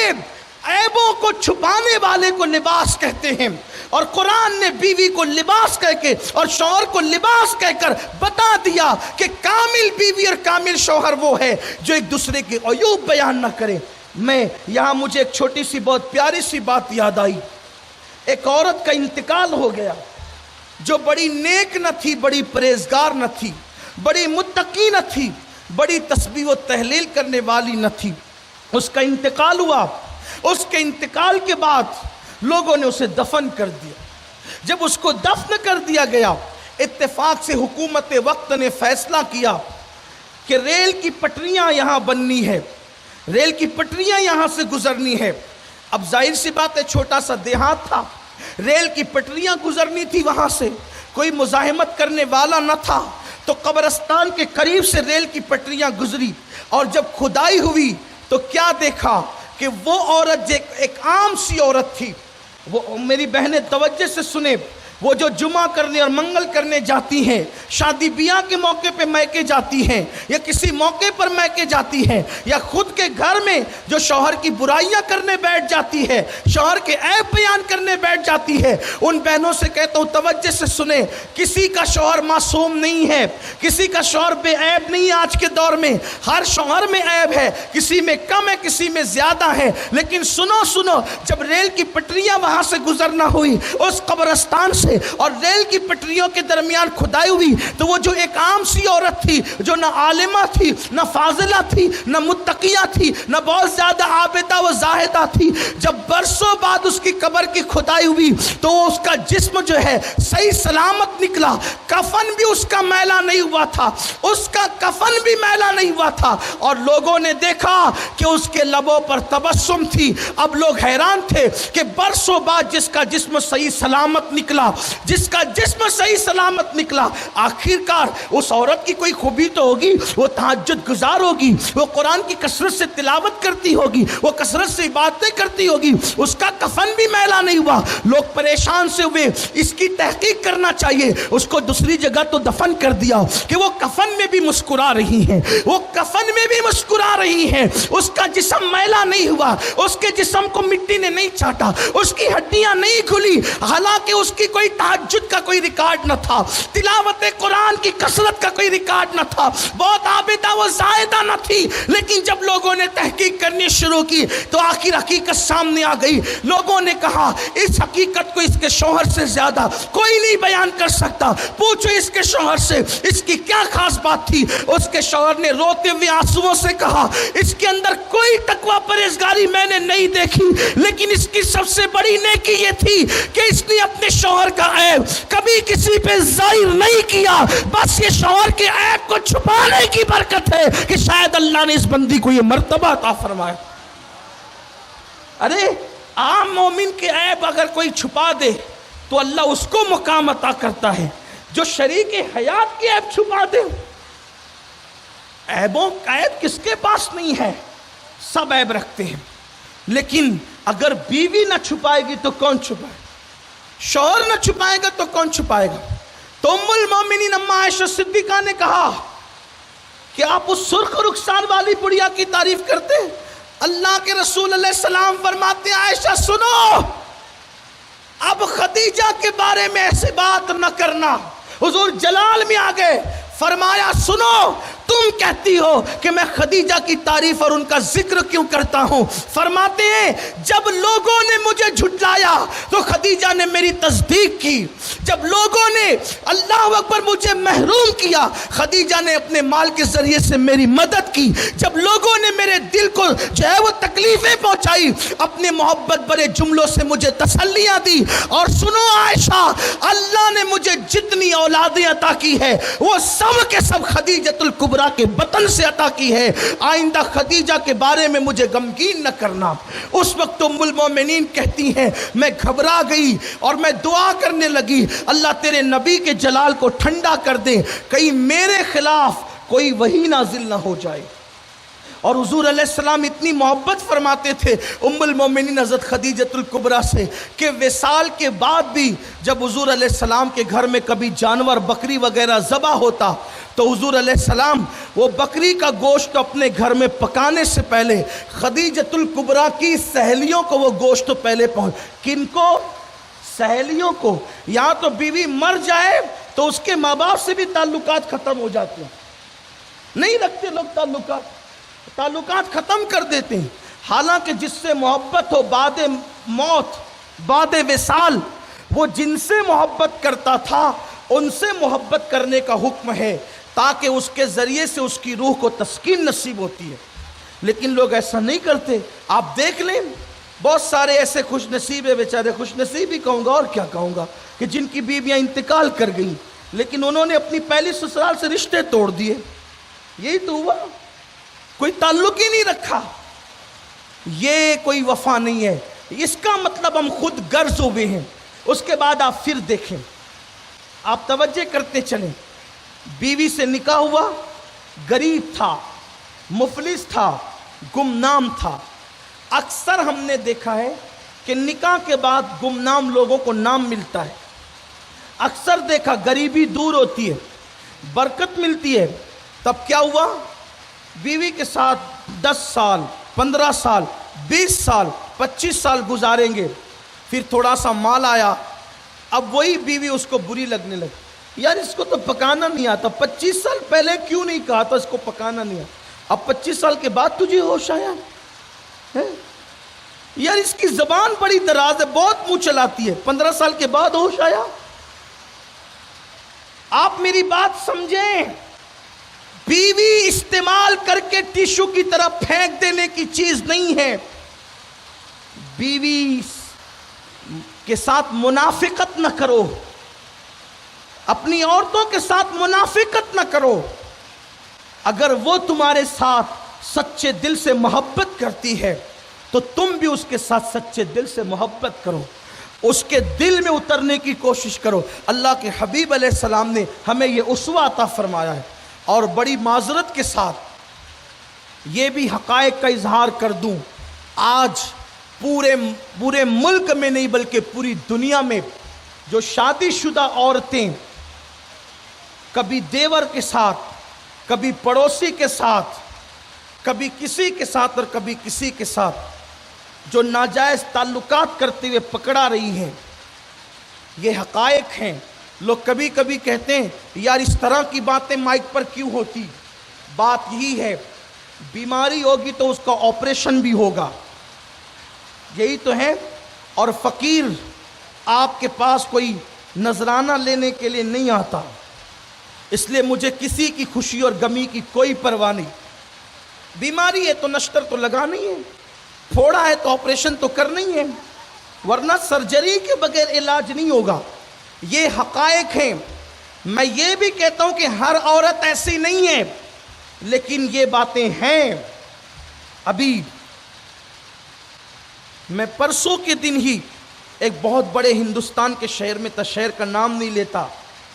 عیبوں کو چھپانے والے کو لباس کہتے ہیں، اور قرآن نے بیوی کو لباس کہہ کے اور شوہر کو لباس کہہ کر بتا دیا کہ کامل بیوی اور کامل شوہر وہ ہے جو ایک دوسرے کے عیوب بیان نہ کرے. میں یہاں مجھے ایک چھوٹی سی بہت پیاری سی بات یاد آئی. ایک عورت کا انتقال ہو گیا جو بڑی نیک نہ تھی، بڑی پرہیزگار نہ تھی، بڑی متقی نہ تھی، بڑی تسبیح و تحلیل کرنے والی نہ تھی. اس کا انتقال ہوا. اس کے انتقال کے بعد لوگوں نے اسے دفن کر دیا. جب اس کو دفن کر دیا گیا، اتفاق سے حکومت وقت نے فیصلہ کیا کہ ریل کی پٹریاں یہاں بننی ہے، ریل کی پٹریاں یہاں سے گزرنی ہے. اب ظاہر سی بات ہے چھوٹا سا دیہات تھا، ریل کی پٹریاں گزرنی تھی، وہاں سے کوئی مزاحمت کرنے والا نہ تھا. تو قبرستان کے قریب سے ریل کی پٹریاں گزری، اور جب کھدائی ہوئی تو کیا دیکھا کہ وہ عورت ایک عام سی عورت تھی. وہ میری بہنیں توجہ سے سنیں، وہ جو جمعہ کرنے اور منگل کرنے جاتی ہیں، شادی بیاہ کے موقع پہ میکے جاتی ہیں، یا کسی موقع پر میکے جاتی ہیں، یا خود کے گھر میں جو شوہر کی برائیاں کرنے بیٹھ جاتی ہے، شوہر کے عیب بیان کرنے بیٹھ جاتی ہے، ان بہنوں سے کہتا ہوں توجہ سے سنیں، کسی کا شوہر معصوم نہیں ہے، کسی کا شوہر بے عیب نہیں ہے. آج کے دور میں ہر شوہر میں عیب ہے، کسی میں کم ہے، کسی میں زیادہ ہے. لیکن سنو، جب ریل کی پٹریاں وہاں سے گزرنا ہوئی اس قبرستان سے اور ریل کی پٹریوں کے درمیان کھدائی ہوئی، تو وہ جو ایک عام سی عورت تھی جو نہ عالمہ تھی، نہ فاضلہ تھی، نہ متقیہ تھی، نہ بہت زیادہ عابدہ و زاہدہ تھی، جب برسوں بعد اس کی قبر کی کھدائی ہوئی تو اس کا جسم جو ہے صحیح سلامت نکلا. کفن بھی اس کا میلا نہیں ہوا تھا، اس کا کفن بھی میلا نہیں ہوا تھا، اور لوگوں نے دیکھا کہ اس کے لبوں پر تبسم تھی. اب لوگ حیران تھے کہ برسوں بعد جس کا جسم صحیح سلامت نکلا، جس کا جسم صحیح سلامت نکلا، آخرکار اس عورت کی کوئی خوبی تو ہوگی، وہ تہجد گزار ہوگی، وہ قرآن کی کثرت سے تلاوت کرتی ہوگی، وہ کثرت سے باتیں کرتی ہوگی، اس کا کفن بھی میلا نہیں ہوا. لوگ پریشان سے ہوئے، اس کی تحقیق کرنا چاہیے. اس کو دوسری جگہ تو دفن کر دیا کہ وہ کفن میں بھی مسکرا رہی ہیں، وہ کفن میں بھی مسکرا رہی ہیں، اس کا جسم میلا نہیں ہوا، اس کے جسم کو مٹی نے نہیں چاٹا، اس کی ہڈیاں نہیں کھلی، حالانکہ اس کی کوئی تہجد کا کوئی ریکارڈ نہ تھا، تلاوت قرآن کی کثرت کا کوئی ریکارڈ نہ تھا, بہت عابدہ و زاہدہ نہ تھی, لیکن جب لوگوں نے تحقیق کرنی شروع کی تو آخر حقیقت سامنے آ گئی. لوگوں نے کہا اس حقیقت کو اس کے شوہر سے زیادہ کوئی نہیں بیان کر سکتا, پوچھو اس کے شوہر سے اس کی کیا خاص بات تھی. اس کے شوہر نے روتے ہوئے آنسوؤں سے کہا اس کے اندر کوئی تقوی پرہیزگاری میں نے نہیں دیکھی, لیکن اس کی سب سے بڑی نیکی یہ تھی کہ اس نے اپنے شوہر کا عیب کبھی کسی پہ ظاہر نہیں کیا. بس یہ شوہر کے عیب کو چھپانے کی برکت ہے کہ شاید اللہ نے اس بندی کو یہ مرتبہ عطا فرمایا. ارے عام مومن کے عیب اگر کوئی چھپا دے تو اللہ اس کو مقام عطا کرتا ہے, جو شریک حیات کے عیب چھپا دے. عیبوں کا عیب کس کے پاس نہیں ہے, سب عیب رکھتے ہیں, لیکن اگر بیوی نہ چھپائے گی تو کون چھپائے, شوہر نہ چھپائے گا تو کون چھپائے گا. تو ام المومنین اما عائشہ صدیقہ نے کہا کہ آپ اس سرخ رخسار والی بڑھیا کی تعریف کرتے ہیں. اللہ کے رسول علیہ السلام فرماتے ہیں عائشہ سنو, اب خدیجہ کے بارے میں ایسی بات نہ کرنا. حضور جلال میں آ گئے, فرمایا سنو تم کہتی ہو کہ میں خدیجہ کی تعریف اور ان کا ذکر کیوں کرتا ہوں. فرماتے ہیں جب لوگوں نے مجھے جھٹلایا تو خدیجہ نے میری تصدیق کی. جب لوگوں نے اللہ اکبر مجھے محروم کیا, خدیجہ نے اپنے مال کے ذریعے سے میری مدد کی. جب لوگوں نے میرے دل کو جو ہے وہ تکلیفیں پہنچائی, اپنے محبت بھرے جملوں سے مجھے تسلیاں دی. اور سنو عائشہ, اللہ نے مجھے جتنی اولادیں عطا کی ہے وہ سب کے سب خدیجۃ الکبریٰ کے بطن سے عطا کی ہے. آئندہ خدیجہ کے بارے میں مجھے غمگین نہ کرنا. اس وقت ام المومنین کہتی ہیں میں گھبرا گئی اور میں دعا کرنے لگی اللہ تیرے نبی کے جلال کو ٹھنڈا کر دے, کہیں میرے خلاف کوئی وحی نازل نہ ہو جائے. اور حضور علیہ السلام اتنی محبت فرماتے تھے ام المومنین حضرت خدیجۃ الکبریٰ سے کہ وصال کے بعد بھی جب حضور علیہ السلام کے گھر میں کبھی جانور بکری وغیرہ ذبح ہوتا تو حضور علیہ السلام وہ بکری کا گوشت اپنے گھر میں پکانے سے پہلے خدیجۃ الکبریٰ کی سہیلیوں کو وہ گوشت پہلے پہنچ. کن کو؟ سہیلیوں کو. یہاں تو بیوی مر جائے تو اس کے ماں باپ سے بھی تعلقات ختم ہو جاتے ہیں, نہیں رکھتے لوگ تعلقات ختم کر دیتے ہیں. حالانکہ جس سے محبت ہو بعد موت بعد وصال, وہ جن سے محبت کرتا تھا ان سے محبت کرنے کا حکم ہے تاکہ اس کے ذریعے سے اس کی روح کو تسکین نصیب ہوتی ہے. لیکن لوگ ایسا نہیں کرتے. آپ دیکھ لیں بہت سارے ایسے خوش نصیب ہے, بیچارے خوش نصیب ہی کہوں گا اور کیا کہوں گا, کہ جن کی بیویاں انتقال کر گئیں لیکن انہوں نے اپنی پہلی سسرال سے رشتے توڑ دیے. یہی تو ہوا, کوئی تعلق ہی نہیں رکھا. یہ کوئی وفا نہیں ہے. اس کا مطلب ہم خود غرض ہوئے ہیں. اس کے بعد آپ پھر دیکھیں, آپ توجہ کرتے چلیں. بیوی سے نکاح ہوا, غریب تھا, مفلس تھا, گمنام تھا. اکثر ہم نے دیکھا ہے کہ نکاح کے بعد گمنام لوگوں کو نام ملتا ہے. اکثر دیکھا غریبی دور ہوتی ہے, برکت ملتی ہے. تب کیا ہوا, بیوی کے ساتھ 10 سال 15 سال 20 سال 25 سال گزاریں گے, پھر تھوڑا سا مال آیا, اب وہی بیوی اس کو بری لگنے لگی. یار اس کو تو پکانا نہیں آتا, 25 سال پہلے کیوں نہیں کہا تھا اس کو پکانا نہیں آتا, اب 25 سال کے بعد تجھے ہوش آیا ہے؟ یار اس کی زبان بڑی دراز ہے, بہت منہ چلاتی ہے, 15 سال کے بعد ہوش آیا. آپ میری بات سمجھیں, بیوی استعمال کر کے ٹیشو کی طرح پھینک دینے کی چیز نہیں ہے. بیوی کے ساتھ منافقت نہ کرو, اپنی عورتوں کے ساتھ منافقت نہ کرو. اگر وہ تمہارے ساتھ سچے دل سے محبت کرتی ہے تو تم بھی اس کے ساتھ سچے دل سے محبت کرو, اس کے دل میں اترنے کی کوشش کرو. اللہ کے حبیب علیہ السلام نے ہمیں یہ اسوہ عطا فرمایا ہے. اور بڑی معذرت کے ساتھ یہ بھی حقائق کا اظہار کر دوں, آج پورے ملک میں نہیں بلکہ پوری دنیا میں جو شادی شدہ عورتیں کبھی دیور کے ساتھ, کبھی پڑوسی کے ساتھ, کبھی کسی کے ساتھ اور کبھی کسی کے ساتھ جو ناجائز تعلقات کرتے ہوئے پکڑا رہی ہیں, یہ حقائق ہیں. لوگ کبھی کبھی کہتے ہیں یار اس طرح کی باتیں مائک پر کیوں ہوتی؟ بات یہی ہے، بیماری ہوگی تو اس کا آپریشن بھی ہوگا، یہی تو ہے۔ اور فقیر آپ کے پاس کوئی نذرانہ لینے کے لیے نہیں آتا، اس لیے مجھے کسی کی خوشی اور غمی کی کوئی پرواہ نہیں۔ بیماری ہے تو نشتر تو لگانی ہے، پھوڑا ہے تو آپریشن تو کرنا ہی ہے، ورنہ سرجری کے بغیر علاج نہیں ہوگا۔ یہ حقائق ہیں۔ میں یہ بھی کہتا ہوں کہ ہر عورت ایسی نہیں ہے، لیکن یہ باتیں ہیں۔ ابھی میں پرسوں کے دن ہی ایک بہت بڑے ہندوستان کے شہر میں تھا، شہر کا نام نہیں لیتا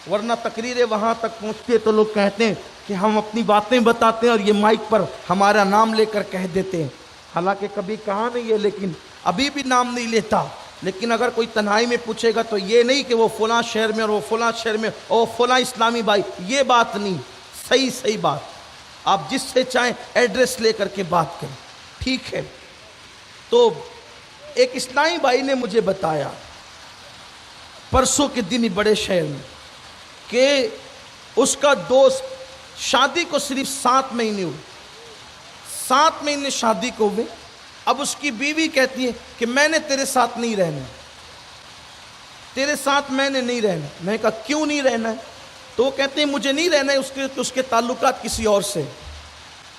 ورنہ تقریریں وہاں تک پہنچتی ہے تو لوگ کہتے ہیں کہ ہم اپنی باتیں بتاتے ہیں اور یہ مائک پر ہمارا نام لے کر کہہ دیتے ہیں، حالانکہ کبھی کہا نہیں ہے، لیکن ابھی بھی نام نہیں لیتا۔ لیکن اگر کوئی تنہائی میں پوچھے گا تو یہ نہیں کہ وہ فلاں شہر میں اور وہ فلاں شہر میں اور فلاں اسلامی بھائی، یہ بات نہیں، صحیح بات، آپ جس سے چاہیں ایڈریس لے کر کے بات کریں، ٹھیک ہے۔ تو ایک اسلامی بھائی نے مجھے بتایا پرسوں کے دن ہی بڑے شہر میں کہ اس کا دوست شادی کو صرف 7 مہینے ہوئے، 7 مہینے شادی کو ہوئے، اب اس کی بیوی کہتی ہے کہ میں نے تیرے ساتھ نہیں رہنا، تیرے ساتھ میں نے نہیں رہنا۔ میں نے کہا کیوں نہیں رہنا ہے؟ تو وہ کہتے ہیں مجھے نہیں رہنا ہے، اس کے تعلقات کسی اور سے۔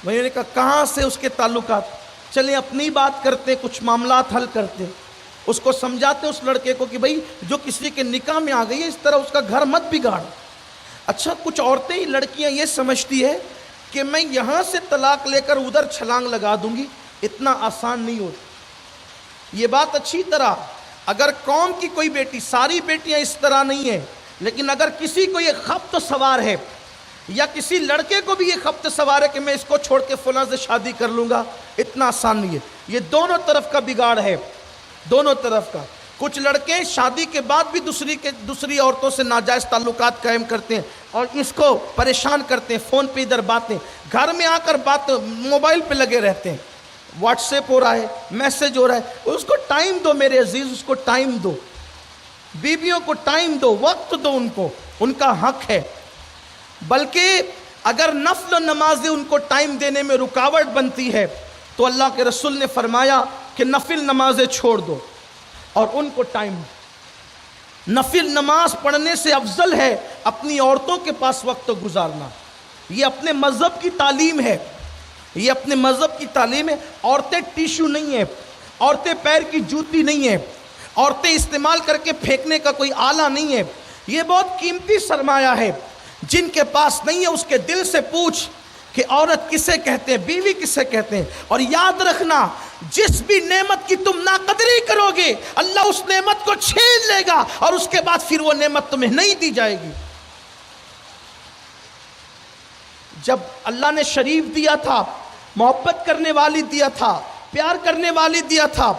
میں نے کہا کہاں سے اس کے تعلقات؟ چلیں اپنی بات کرتے، کچھ معاملات حل کرتے، اس کو سمجھاتے اس لڑکے کو کہ بھائی جو کسی کے نکاح میں آ گئی ہے اس طرح اس کا گھر مت بگاڑ۔ اچھا کچھ عورتیں لڑکیاں یہ سمجھتی ہے کہ میں یہاں سے طلاق لے کر ادھر چھلانگ لگا دوں گی، اتنا آسان نہیں ہوتا۔ یہ بات اچھی طرح اگر قوم کی کوئی بیٹی، ساری بیٹیاں اس طرح نہیں ہیں، لیکن اگر کسی کو یہ خبط سوار ہے یا کسی لڑکے کو بھی یہ خبط سوار ہے کہ میں اس کو چھوڑ کے فلاں سے شادی کر لوں گا، اتنا آسان نہیں ہے۔ یہ دونوں طرف کا بگاڑ ہے، دونوں طرف کا۔ کچھ لڑکے شادی کے بعد بھی دوسری عورتوں سے ناجائز تعلقات قائم کرتے ہیں اور اس کو پریشان کرتے ہیں، فون پہ ادھر باتیں، گھر میں آ کر بات موبائل پہ لگے رہتے ہیں، واٹس ایپ ہو رہا ہے، میسج ہو رہا ہے۔ اس کو ٹائم دو میرے عزیز، اس کو ٹائم دو، بیویوں کو ٹائم دو، وقت دو، ان کا حق ہے۔ بلکہ اگر نفل نمازیں ان کو ٹائم دینے میں رکاوٹ بنتی ہے تو اللہ کے رسول نے فرمایا کہ نفل نمازیں چھوڑ دو اور ان کو ٹائم دو۔ نفل نماز پڑھنے سے افضل ہے اپنی عورتوں کے پاس وقت گزارنا۔ یہ اپنے مذہب کی تعلیم ہے، یہ اپنے مذہب کی تعلیم ہے۔ عورتیں ٹیشو نہیں ہیں، عورتیں پیر کی جوتی نہیں ہیں، عورتیں استعمال کر کے پھینکنے کا کوئی آلہ نہیں ہے۔ یہ بہت قیمتی سرمایہ ہے۔ جن کے پاس نہیں ہے اس کے دل سے پوچھ کہ عورت کسے کہتے ہیں، بیوی کسے کہتے ہیں۔ اور یاد رکھنا جس بھی نعمت کی تم ناقدری کرو گے اللہ اس نعمت کو چھین لے گا اور اس کے بعد پھر وہ نعمت تمہیں نہیں دی جائے گی۔ جب اللہ نے شریف دیا تھا، محبت کرنے والی دیا تھا، پیار کرنے والی دیا تھا،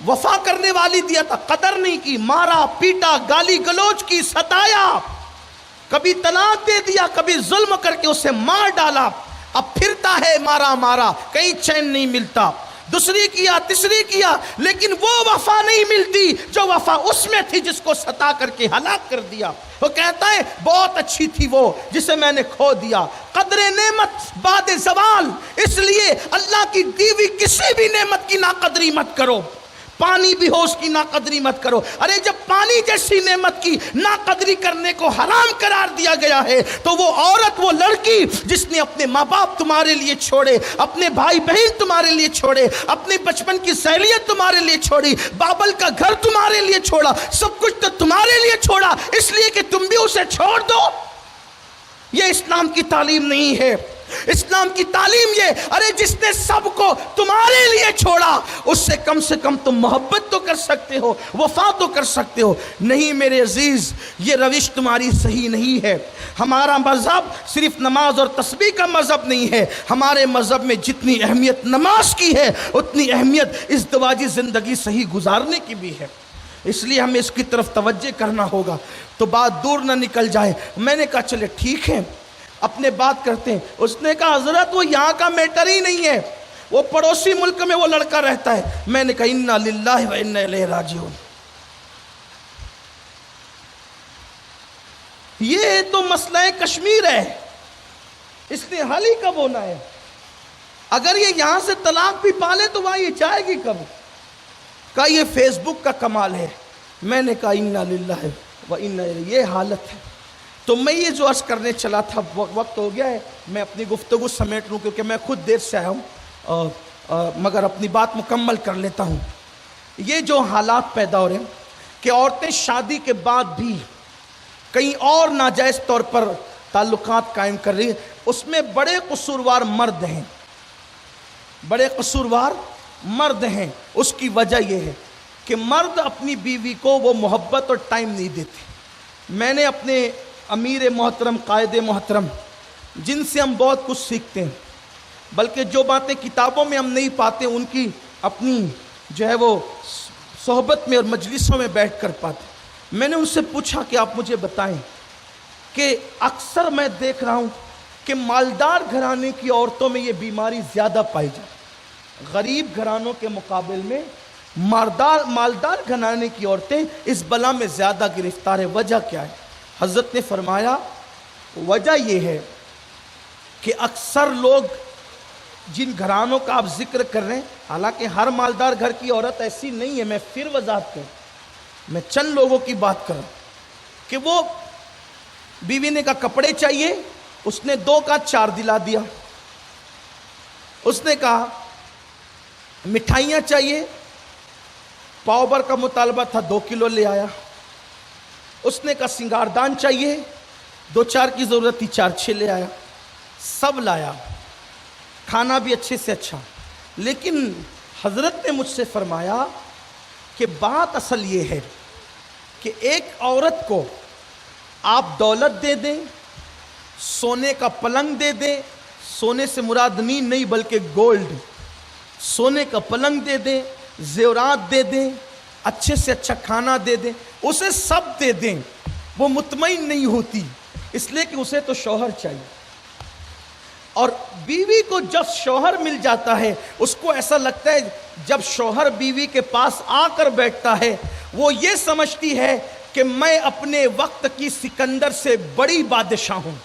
وفا کرنے والی دیا تھا، قدر نہیں کی، مارا پیٹا، گالی گلوچ کی، ستایا، کبھی طلاق دے دیا، کبھی ظلم کر کے اسے مار ڈالا، اب پھرتا ہے مارا کہیں چین نہیں ملتا، دوسری کیا، تیسری کیا، لیکن وہ وفا نہیں ملتی جو وفا اس میں تھی جس کو ستا کر کے ہلاک کر دیا۔ وہ کہتا ہے بہت اچھی تھی وہ جسے میں نے کھو دیا۔ قدر نعمت بعد زوال، اس لیے اللہ کی دی ہوئی کسی بھی نعمت کی ناقدری مت کرو۔ پانی بھی ہو اس کی ناقدری مت کرو۔ ارے جب پانی جیسی نعمت کی ناقدری کرنے کو حرام قرار دیا گیا ہے تو وہ عورت، وہ لڑکی جس نے اپنے ماں باپ تمہارے لیے چھوڑے، اپنے بھائی بہن تمہارے لیے چھوڑے، اپنے بچپن کی سہیلیت تمہارے لیے چھوڑی، بابل کا گھر تمہارے لیے چھوڑا، سب کچھ تو تمہارے لیے چھوڑا اس لیے کہ تم بھی اسے چھوڑ دو۔ یہ اسلام کی تعلیم نہیں ہے۔ اسلام کی تعلیم یہ، ارے جس نے سب کو تمہارے لیے چھوڑا اس سے کم تم محبت تو کر سکتے ہو، وفا تو کر سکتے ہو۔ نہیں میرے عزیز، یہ روش تمہاری صحیح نہیں ہے۔ ہمارا مذہب صرف نماز اور تسبیح کا مذہب نہیں ہے، ہمارے مذہب میں جتنی اہمیت نماز کی ہے اتنی اہمیت ازدواجی زندگی صحیح گزارنے کی بھی ہے۔ اس لیے ہمیں اس کی طرف توجہ کرنا ہوگا تو بات دور نہ نکل جائے۔ میں نے کہا چلے ٹھیک ہے، اپنے بات کرتے ہیں۔ اس نے کہا حضرت وہ یہاں کا میٹر ہی نہیں ہے، وہ پڑوسی ملک میں وہ لڑکا رہتا ہے۔ میں نے کہا انا للہ و انا الیہ راجعون۔ یہ تو مسئلہ کشمیر ہے، اس نے حل ہی کب ہونا ہے؟ اگر یہ یہاں سے طلاق بھی پالے تو وہاں یہ جائے گی کب؟ کہا یہ فیس بک کا کمال ہے۔ میں نے کہا انا للہ و انا الیہ، یہ حالت ہے۔ تو میں یہ جو عرض کرنے چلا تھا، وقت ہو گیا ہے، میں اپنی گفتگو سمیٹ لوں کیونکہ میں خود دیر سے آیا ہوں، مگر اپنی بات مکمل کر لیتا ہوں۔ یہ جو حالات پیدا ہو رہے ہیں کہ عورتیں شادی کے بعد بھی کہیں اور ناجائز طور پر تعلقات قائم کر رہی ہیں، اس میں بڑے قصوروار مرد ہیں، بڑے قصوروار مرد ہیں۔ اس کی وجہ یہ ہے کہ مرد اپنی بیوی کو وہ محبت اور ٹائم نہیں دیتے۔ میں نے اپنے امیر محترم، قائد محترم، جن سے ہم بہت کچھ سیکھتے ہیں، بلکہ جو باتیں کتابوں میں ہم نہیں پاتے ان کی اپنی جو ہے وہ صحبت میں اور مجلسوں میں بیٹھ کر پاتے۔ میں نے ان سے پوچھا کہ آپ مجھے بتائیں کہ اکثر میں دیکھ رہا ہوں کہ مالدار گھرانے کی عورتوں میں یہ بیماری زیادہ پائی جاتی ہے، غریب گھرانوں کے مقابل میں مالدار گھرانے کی عورتیں اس بلا میں زیادہ گرفتار ہیں۔ وجہ کیا ہے؟ حضرت نے فرمایا وجہ یہ ہے کہ اکثر لوگ جن گھرانوں کا آپ ذکر کر رہے ہیں، حالانکہ ہر مالدار گھر کی عورت ایسی نہیں ہے، میں پھر وضاحت کروں، میں چند لوگوں کی بات کر رہا ہوں کہ وہ بیوی نے کہا کپڑے چاہیے، اس نے 2 کا 4 دلا دیا۔ اس نے کہا مٹھائیاں چاہیے، پاؤ بھر کا مطالبہ تھا 2 کلو لے آیا۔ اس نے کہا سنگاردان چاہیے، 2-4 کی ضرورت تھی، 4-6 لے آیا، سب لایا، کھانا بھی اچھے سے اچھا۔ لیکن حضرت نے مجھ سے فرمایا کہ بات اصل یہ ہے کہ ایک عورت کو آپ دولت دے دیں، سونے کا پلنگ دے دیں، سونے سے مراد نیند نہیں بلکہ گولڈ، سونے کا پلنگ دے دیں، زیورات دے دیں، اچھے سے اچھا کھانا دے دیں، اسے سب دے دیں، وہ مطمئن نہیں ہوتی، اس لیے کہ اسے تو شوہر چاہیے۔ اور بیوی کو جب شوہر مل جاتا ہے اس کو ایسا لگتا ہے، جب شوہر بیوی کے پاس آ کر بیٹھتا ہے وہ یہ سمجھتی ہے کہ میں اپنے وقت کی سکندر سے بڑی بادشاہ ہوں،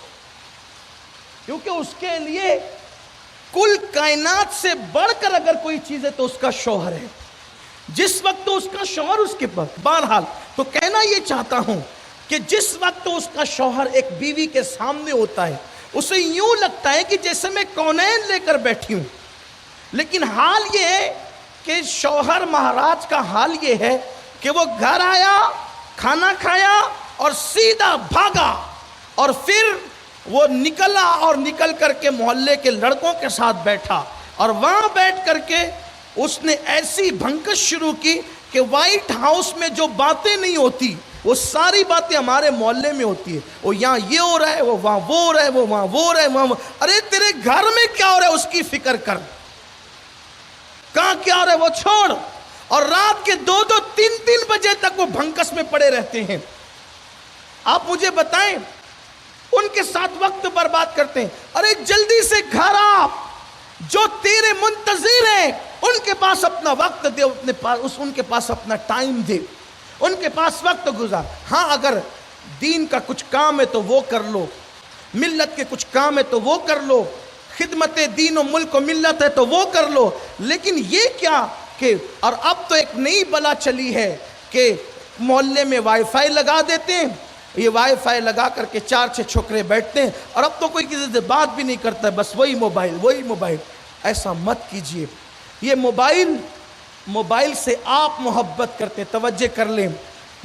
کیونکہ اس کے لیے کل کائنات سے بڑھ کر اگر کوئی چیز ہے تو اس کا شوہر ہے۔ جس وقت تو اس کا شوہر اس کے پاس، بہرحال تو کہنا یہ چاہتا ہوں کہ جس وقت تو اس کا شوہر ایک بیوی کے سامنے ہوتا ہے اسے یوں لگتا ہے کہ جیسے میں کونین لے کر بیٹھی ہوں، لیکن حال یہ ہے کہ شوہر مہاراج کا حال یہ ہے کہ وہ گھر آیا، کھانا کھایا اور سیدھا بھاگا، اور پھر وہ نکلا اور نکل کر کے محلے کے لڑکوں کے ساتھ بیٹھا، اور وہاں بیٹھ کر کے اس نے ایسی بھنکش شروع کی کہ وائٹ ہاؤس میں جو باتیں نہیں ہوتی وہ ساری باتیں ہمارے محلے میں ہوتی ہے۔ وہ یہاں یہ ہو رہا ہے، وہ وہاں وہ ہو رہا ہے، وہ وہاں وہ ہو رہا ہے، وہاں ارے تیرے گھر میں کیا ہو رہا ہے اس کی فکر کر، کہاں کیا ہو رہا ہے وہ چھوڑ۔ اور رات کے 2-2 3-3 بجے تک وہ بھنکس میں پڑے رہتے ہیں۔ آپ مجھے بتائیں، ان کے ساتھ وقت برباد کرتے ہیں۔ ارے جلدی سے گھر آ، جو تیرے منتظر ہیں ان کے پاس اپنا وقت دے، ان کے پاس اپنا ٹائم دے، ان کے پاس وقت گزار۔ ہاں اگر دین کا کچھ کام ہے تو وہ کر لو، ملت کے کچھ کام ہے تو وہ کر لو، خدمت دین و ملک و ملت ہے تو وہ کر لو، لیکن یہ کیا کہ اور اب تو ایک نئی بلا چلی ہے کہ محلے میں وائی فائی لگا دیتے ہیں، یہ وائی فائی لگا کر کے 4-6 چھوکرے بیٹھتے ہیں، اور اب تو کوئی کسی سے بات بھی نہیں کرتا ہے، بس وہی موبائل۔ ایسا مت کیجئے۔ یہ موبائل سے آپ محبت کرتے ہیں، توجہ کر لیں،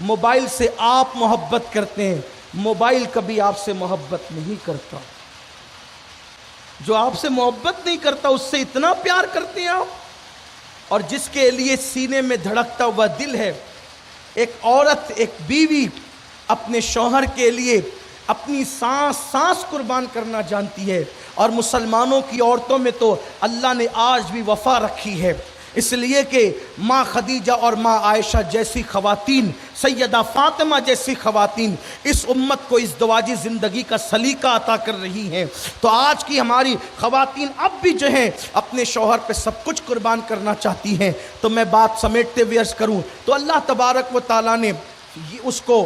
موبائل سے آپ محبت کرتے ہیں، موبائل کبھی آپ سے محبت نہیں کرتا۔ جو آپ سے محبت نہیں کرتا اس سے اتنا پیار کرتے ہیں آپ، اور جس کے لیے سینے میں دھڑکتا ہوا دل ہے۔ ایک عورت، ایک بیوی اپنے شوہر کے لیے اپنی سانس قربان کرنا جانتی ہے، اور مسلمانوں کی عورتوں میں تو اللہ نے آج بھی وفا رکھی ہے، اس لیے کہ ماں خدیجہ اور ماں عائشہ جیسی خواتین، سیدہ فاطمہ جیسی خواتین اس امت کو ازدواجی زندگی کا سلیقہ عطا کر رہی ہیں۔ تو آج کی ہماری خواتین اب بھی جو ہیں اپنے شوہر پہ سب کچھ قربان کرنا چاہتی ہیں۔ تو میں بات سمیٹتے ہوئے عرض کروں تو اللہ تبارک و تعالیٰ نے اس کو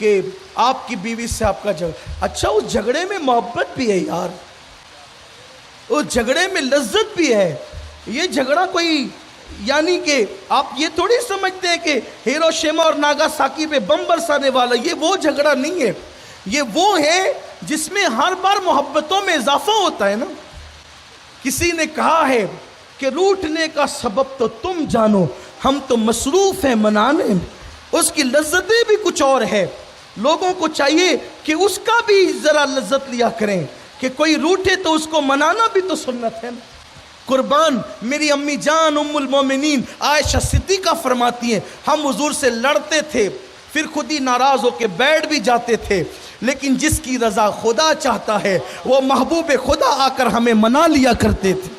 کہ آپ کی بیوی سے آپ کا جھگڑا، اچھا اس جھگڑے میں محبت بھی ہے یار، اس جھگڑے میں لذت بھی ہے. یہ جھگڑا کوئی یعنی کہ آپ یہ تھوڑی سمجھتے ہیں کہ ہیروشیما اور ناگاساکی پہ بم برسانے والا، یہ وہ جھگڑا نہیں ہے. یہ وہ ہے جس میں ہر بار محبتوں میں اضافہ ہوتا ہے نا. کسی نے کہا ہے کہ روٹنے کا سبب تو تم جانو، ہم تو مصروف ہیں منانے میں. اس کی لذتیں بھی کچھ اور ہے. لوگوں کو چاہیے کہ اس کا بھی ذرا لذت لیا کریں کہ کوئی روٹے تو اس کو منانا بھی تو سنت ہے نا. قربان میری امی جان ام المومنین عائشہ صدیقہ فرماتی ہیں ہم حضور سے لڑتے تھے، پھر خود ہی ناراض ہو کے بیٹھ بھی جاتے تھے، لیکن جس کی رضا خدا چاہتا ہے وہ محبوب خدا آ کر ہمیں منا لیا کرتے تھے،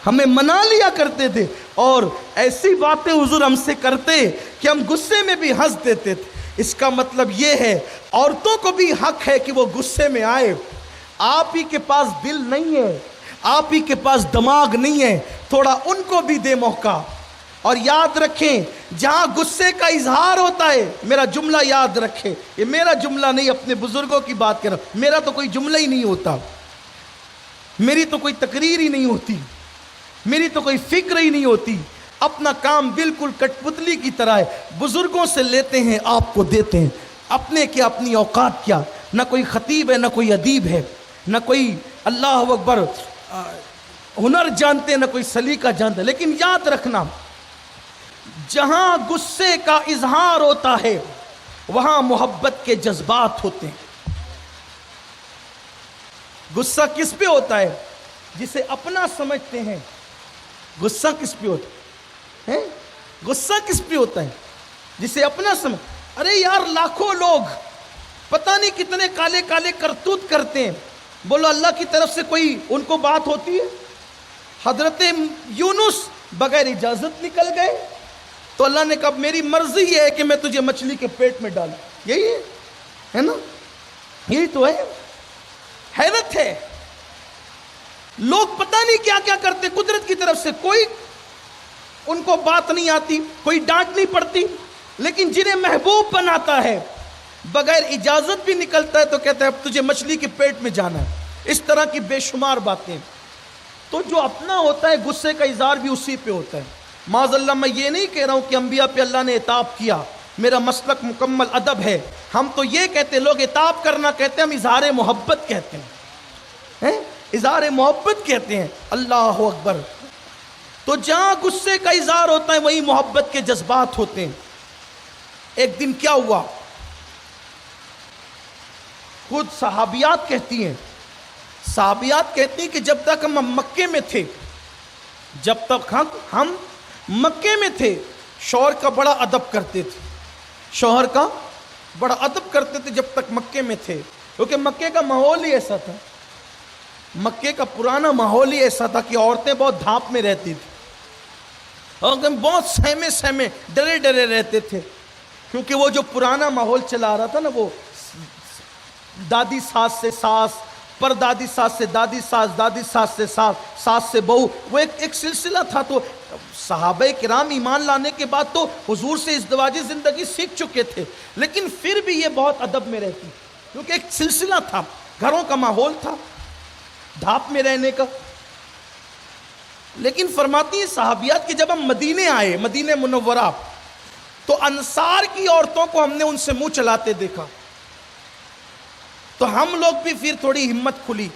ہمیں منا لیا کرتے تھے. اور ایسی باتیں حضور ہم سے کرتے کہ ہم غصے میں بھی ہنس دیتے تھے. اس کا مطلب یہ ہے عورتوں کو بھی حق ہے کہ وہ غصے میں آئے. آپ ہی کے پاس دل نہیں ہے، آپ ہی کے پاس دماغ نہیں ہے، تھوڑا ان کو بھی دے موقع. اور یاد رکھیں جہاں غصے کا اظہار ہوتا ہے، میرا جملہ یاد رکھیں، یہ میرا جملہ نہیں، اپنے بزرگوں کی بات کر رہا ہوں، میرا تو کوئی جملہ ہی نہیں ہوتا، میری تو کوئی تقریر ہی نہیں ہوتی، میری تو کوئی فکر ہی نہیں ہوتی. اپنا کام بالکل کٹ پتلی کی طرح ہے، بزرگوں سے لیتے ہیں آپ کو دیتے ہیں. اپنے کیا اپنی اوقات کیا، نہ کوئی خطیب ہے نہ کوئی ادیب ہے، نہ کوئی اللہ اکبر ہنر جانتے نہ کوئی سلیقہ جانتے. لیکن یاد رکھنا جہاں غصے کا اظہار ہوتا ہے وہاں محبت کے جذبات ہوتے ہیں. غصہ کس پہ ہوتا ہے؟ جسے اپنا سمجھتے ہیں. غصہ کس پہ ہوتا ہے؟ غصہ کس پہ ہوتا ہے؟ جسے اپنا سمجھ. ارے یار لاکھوں لوگ پتہ نہیں کتنے کالے کالے کرتوت کرتے ہیں، بولو اللہ کی طرف سے کوئی ان کو بات ہوتی ہے؟ حضرت یونس بغیر اجازت نکل گئے تو اللہ نے کہا میری مرضی یہ ہے کہ میں تجھے مچھلی کے پیٹ میں ڈالوں. یہی ہے نا، یہی تو ہے. حیرت ہے لوگ پتہ نہیں کیا کیا کرتے قدرت کی طرف سے، کوئی ان کو بات نہیں آتی، کوئی ڈانٹ نہیں پڑتی، لیکن جنہیں محبوب بناتا ہے بغیر اجازت بھی نکلتا ہے تو کہتا ہے اب تجھے مچھلی کے پیٹ میں جانا ہے. اس طرح کی بے شمار باتیں. تو جو اپنا ہوتا ہے غصے کا اظہار بھی اسی پہ ہوتا ہے. معاذ اللہ میں یہ نہیں کہہ رہا ہوں کہ انبیاء پہ اللہ نے عتاب کیا، میرا مسلک مکمل ادب ہے. ہم تو یہ کہتے ہیں، لوگ عتاب کرنا کہتے ہیں، ہم اظہار محبت کہتے ہیں، اظہار محبت کہتے ہیں. اللہ اکبر. تو جہاں غصے کا اظہار ہوتا ہے وہیں محبت کے جذبات ہوتے ہیں. ایک دن کیا ہوا، خود صحابیات کہتی ہیں کہ جب تک ہم مکے میں تھے، جب تک ہم مکے میں تھے شوہر کا بڑا ادب کرتے تھے، شوہر کا بڑا ادب کرتے تھے جب تک مکے میں تھے، کیونکہ مکے کا ماحول ہی ایسا تھا، مکے کا پرانا ماحول ہی ایسا تھا کہ عورتیں بہت دھاپ میں رہتی تھی اور بہت سہمے ڈرے ڈرے رہتے تھے، کیونکہ وہ جو پرانا ماحول چلا رہا تھا نا، وہ دادی ساس سے ساس، پر دادی ساس سے دادی ساس، دادی ساس سے ساس، ساس سے بہو، وہ ایک سلسلہ تھا. تو صحابہ کرام ایمان لانے کے بعد تو حضور سے ازدواجی زندگی سیکھ چکے تھے، لیکن پھر بھی یہ بہت ادب میں رہتی، کیونکہ ایک سلسلہ تھا، گھروں کا ماحول تھا دھاپ میں رہنے کا. لیکن فرماتی ہیں صحابیات کہ جب ہم مدینے آئے، مدینہ منورہ، تو انصار کی عورتوں کو ہم نے ان سے منہ چلاتے دیکھا، تو ہم لوگ بھی پھر تھوڑی ہمت کھلی،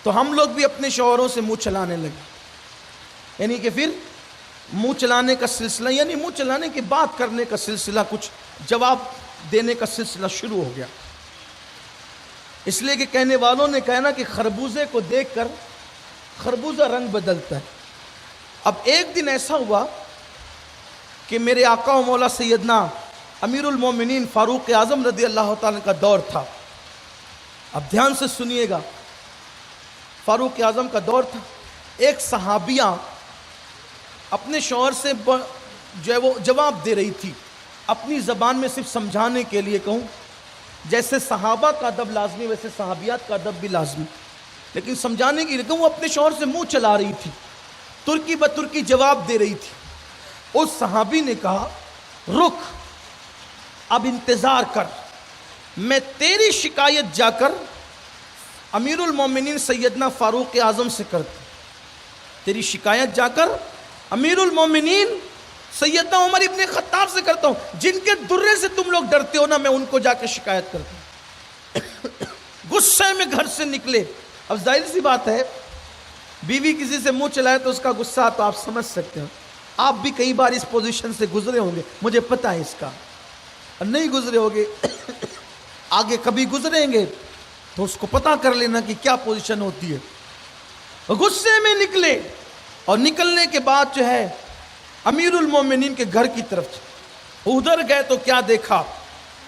تو ہم لوگ بھی اپنے شوہروں سے منہ چلانے لگے. یعنی کہ پھر منہ چلانے کا سلسلہ، یعنی منہ چلانے کی بات کرنے کا سلسلہ، کچھ جواب دینے کا سلسلہ شروع ہو گیا. اس لیے کہ کہنے والوں نے کہا نا کہ خربوزے کو دیکھ کر خربوزہ رنگ بدلتا ہے. اب ایک دن ایسا ہوا کہ میرے آقا و مولا سیدنا امیر المومنین فاروق اعظم رضی اللہ تعالیٰ کا دور تھا. اب دھیان سے سنیے گا، فاروق اعظم کا دور تھا. ایک صحابیہ اپنے شوہر سے جو ہے وہ جواب دے رہی تھی، اپنی زبان میں صرف سمجھانے کے لیے کہوں، جیسے صحابہ کا ادب لازمی ویسے صحابیات کا ادب بھی لازمی، لیکن سمجھانے کے لیے کہوں، وہ اپنے شوہر سے منہ چلا رہی تھی، ترکی بترکی جواب دے رہی تھی. اس صحابی نے کہا رک، اب انتظار کر، میں تیری شکایت جا کر امیر المومنین سیدنا فاروق اعظم سے کرتا، تیری شکایت جا کر امیر المومنین سیدنا عمر ابن خطاب سے کرتا ہوں، جن کے درے سے تم لوگ ڈرتے ہو نا، میں ان کو جا کے شکایت کرتا ہوں۔ غصے میں گھر سے نکلے۔ اب ظاہر سی بات ہے، بیوی کسی سے منہ چلائے تو اس کا غصہ تو آپ سمجھ سکتے ہیں، آپ بھی کئی بار اس پوزیشن سے گزرے ہوں گے، مجھے پتہ ہے اس کا، اور نہیں گزرے ہوگے آگے کبھی گزریں گے تو اس کو پتہ کر لینا کہ کیا پوزیشن ہوتی ہے۔ غصے میں نکلے، اور نکلنے کے بعد جو ہے امیر المومنین کے گھر کی طرف ادھر گئے تو کیا دیکھا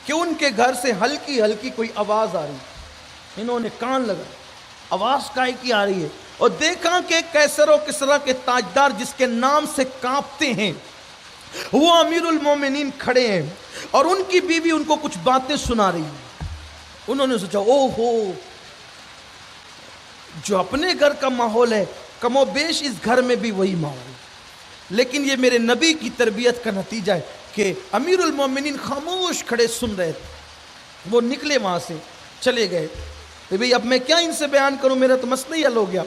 کہ ان کے گھر سے ہلکی ہلکی کوئی آواز آ رہی، انہوں نے کان لگا، آواز کائے کی آ رہی ہے، اور دیکھا کہ کیسر و کسریٰ کے تاجدار جس کے نام سے کانپتے ہیں وہ امیر المومنین کھڑے ہیں، اور ان کی بیوی ان کو کچھ باتیں سنا رہی ہے۔ انہوں نے سوچا او ہو، جو اپنے گھر کا ماحول ہے کم و بیش اس گھر میں بھی وہی ماحول ہے، لیکن یہ میرے نبی کی تربیت کا نتیجہ ہے کہ امیر المومنین خاموش کھڑے سن رہے تھے۔ وہ نکلے وہاں سے، چلے گئے، بھئی اب میں کیا ان سے بیان کروں، میرا تو مسئلہ ہی حل ہو گیا۔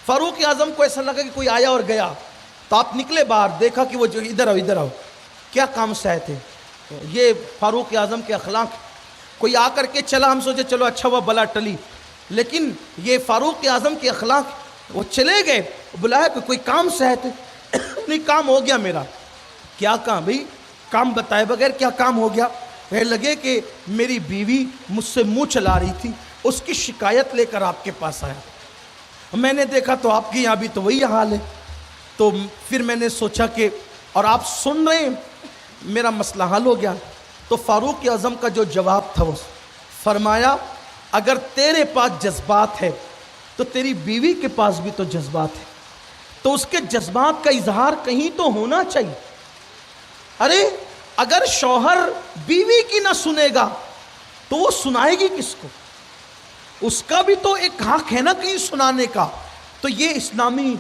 فاروق اعظم کو ایسا لگا کہ کوئی آیا اور گیا، تو آپ نکلے باہر، دیکھا کہ وہ جو ادھر آؤ ادھر آؤ، کیا کام سے آئے تھے؟ یہ فاروق اعظم کے اخلاق، کوئی آ کر کے چلا، ہم سوچے چلو اچھا ہوا بلا ٹلی، لیکن یہ فاروق اعظم کے اخلاق، وہ چلے گئے، بلایا کہ کوئی کام سے آئے تھے؟ نہیں، کام ہو گیا میرا۔ کیا کام بھئی؟ کام بتائے بغیر کیا کام ہو گیا؟ کہنے لگے کہ میری بیوی مجھ سے منہ چلا رہی تھی، اس کی شکایت لے کر آپ کے پاس آیا، میں نے دیکھا تو آپ کے یہاں بھی تو وہی حال ہے، تو پھر میں نے سوچا کہ، اور آپ سن رہے ہیں، میرا مسئلہ حل ہو گیا۔ تو فاروق اعظم کا جو جواب تھا وہ فرمایا، اگر تیرے پاس جذبات ہے تو تیری بیوی کے پاس بھی تو جذبات ہے، تو اس کے جذبات کا اظہار کہیں تو ہونا چاہیے۔ ارے اگر شوہر بیوی کی نہ سنے گا تو وہ سنائے گی کس کو؟ اس کا بھی تو ایک حق ہے نا کہیں سنانے کا۔ تو یہ اسلامی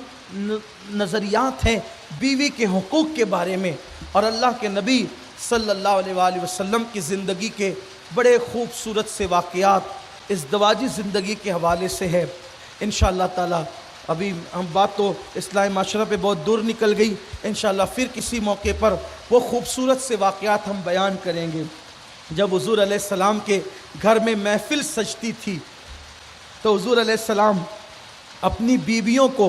نظریات ہیں بیوی کے حقوق کے بارے میں، اور اللہ کے نبی صلی اللہ علیہ وآلہ وسلم کی زندگی کے بڑے خوبصورت سے واقعات ازدواجی زندگی کے حوالے سے ہے۔ انشاءاللہ تعالی ابھی ہم بات تو اسلامی معاشرہ پہ بہت دور نکل گئی، انشاءاللہ پھر کسی موقع پر وہ خوبصورت سے واقعات ہم بیان کریں گے۔ جب حضور علیہ السلام کے گھر میں محفل سجتی تھی تو حضور علیہ السلام اپنی بیویوں کو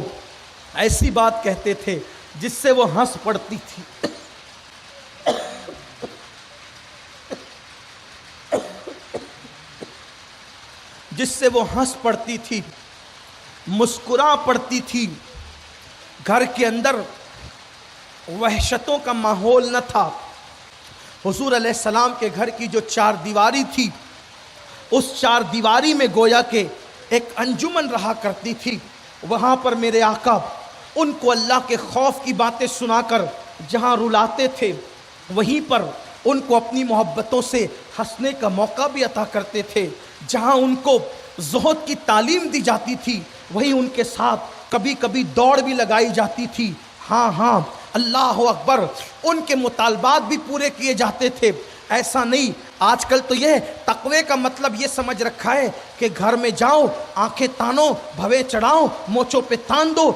ایسی بات کہتے تھے جس سے وہ ہنس پڑتی تھی۔ جس سے وہ ہنس پڑتی تھی، مسکرا پڑتی تھی۔ گھر کے اندر وحشتوں کا ماحول نہ تھا۔ حضور علیہ السلام کے گھر کی جو چار دیواری تھی، اس چار دیواری میں گویا کہ ایک انجمن رہا کرتی تھی۔ وہاں پر میرے آقا ان کو اللہ کے خوف کی باتیں سنا کر جہاں رلاتے تھے، وہیں پر ان کو اپنی محبتوں سے ہنسنے کا موقع بھی عطا کرتے تھے۔ جہاں ان کو زہد کی تعلیم دی جاتی تھی، وہیں ان کے ساتھ کبھی کبھی دوڑ بھی لگائی جاتی تھی۔ ہاں اللہ اکبر، ان کے مطالبات بھی پورے کیے جاتے تھے۔ ایسا نہیں، آج کل تو یہ تقوی کا مطلب یہ سمجھ رکھا ہے کہ گھر میں جاؤ، آنکھیں تانو، بھوے چڑھاؤ، موچوں پہ تان دو،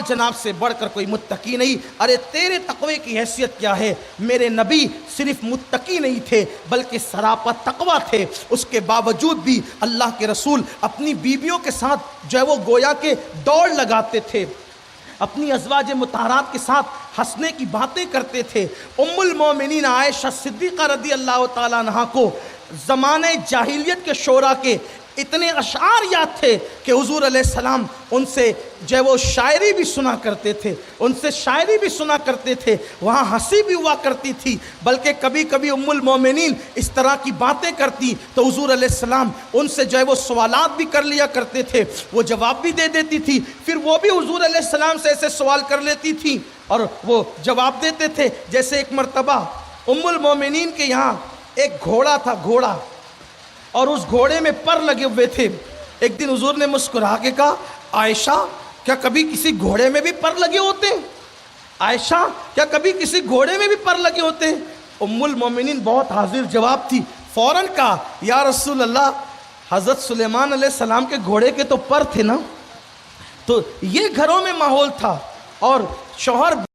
جناب سے بڑھ کر کوئی متقی نہیں۔ ارے تیرے تقوی کی حیثیت کیا ہے؟ میرے نبی صرف متقی نہیں تھے بلکہ سراپا تقوی تھے، اس کے باوجود بھی اللہ کے رسول اپنی بیویوں کے ساتھ جو ہے وہ گویا کہ دوڑ لگاتے تھے، اپنی ازواج مطہرات کے ساتھ ہنسنے کی باتیں کرتے تھے۔ ام المومنین عائشہ صدیقہ رضی اللہ تعالیٰ عنہا کو زمانہ جاہلیت کے شعراء کے اتنے اشعار یاد تھے کہ حضور علیہ السلام ان سے جو ہے وہ شاعری بھی سنا کرتے تھے، ان سے شاعری بھی سنا کرتے تھے، وہاں ہنسی بھی ہوا کرتی تھی، بلکہ کبھی کبھی ام المومنین اس طرح کی باتیں کرتی تو حضور علیہ السلام ان سے جو ہے وہ سوالات بھی کر لیا کرتے تھے، وہ جواب بھی دے دیتی تھی، پھر وہ بھی حضور علیہ السلام سے ایسے سوال کر لیتی تھی اور وہ جواب دیتے تھے۔ جیسے ایک مرتبہ ام المومنین کے یہاں ایک گھوڑا تھا، گھوڑا، اور اس گھوڑے میں پر لگے ہوئے تھے۔ ایک دن حضور نے مسکرا کے کہا، عائشہ کیا کبھی کسی گھوڑے میں بھی پر لگے ہوتے ہیں؟ عائشہ کیا کبھی کسی گھوڑے میں بھی پر لگے ہوتے ہیں؟ ام المومنین بہت حاضر جواب تھی، فوراً کہا یا رسول اللہ، حضرت سلیمان علیہ السلام کے گھوڑے کے تو پر تھے نا، تو یہ گھروں میں ماحول تھا اور شوہر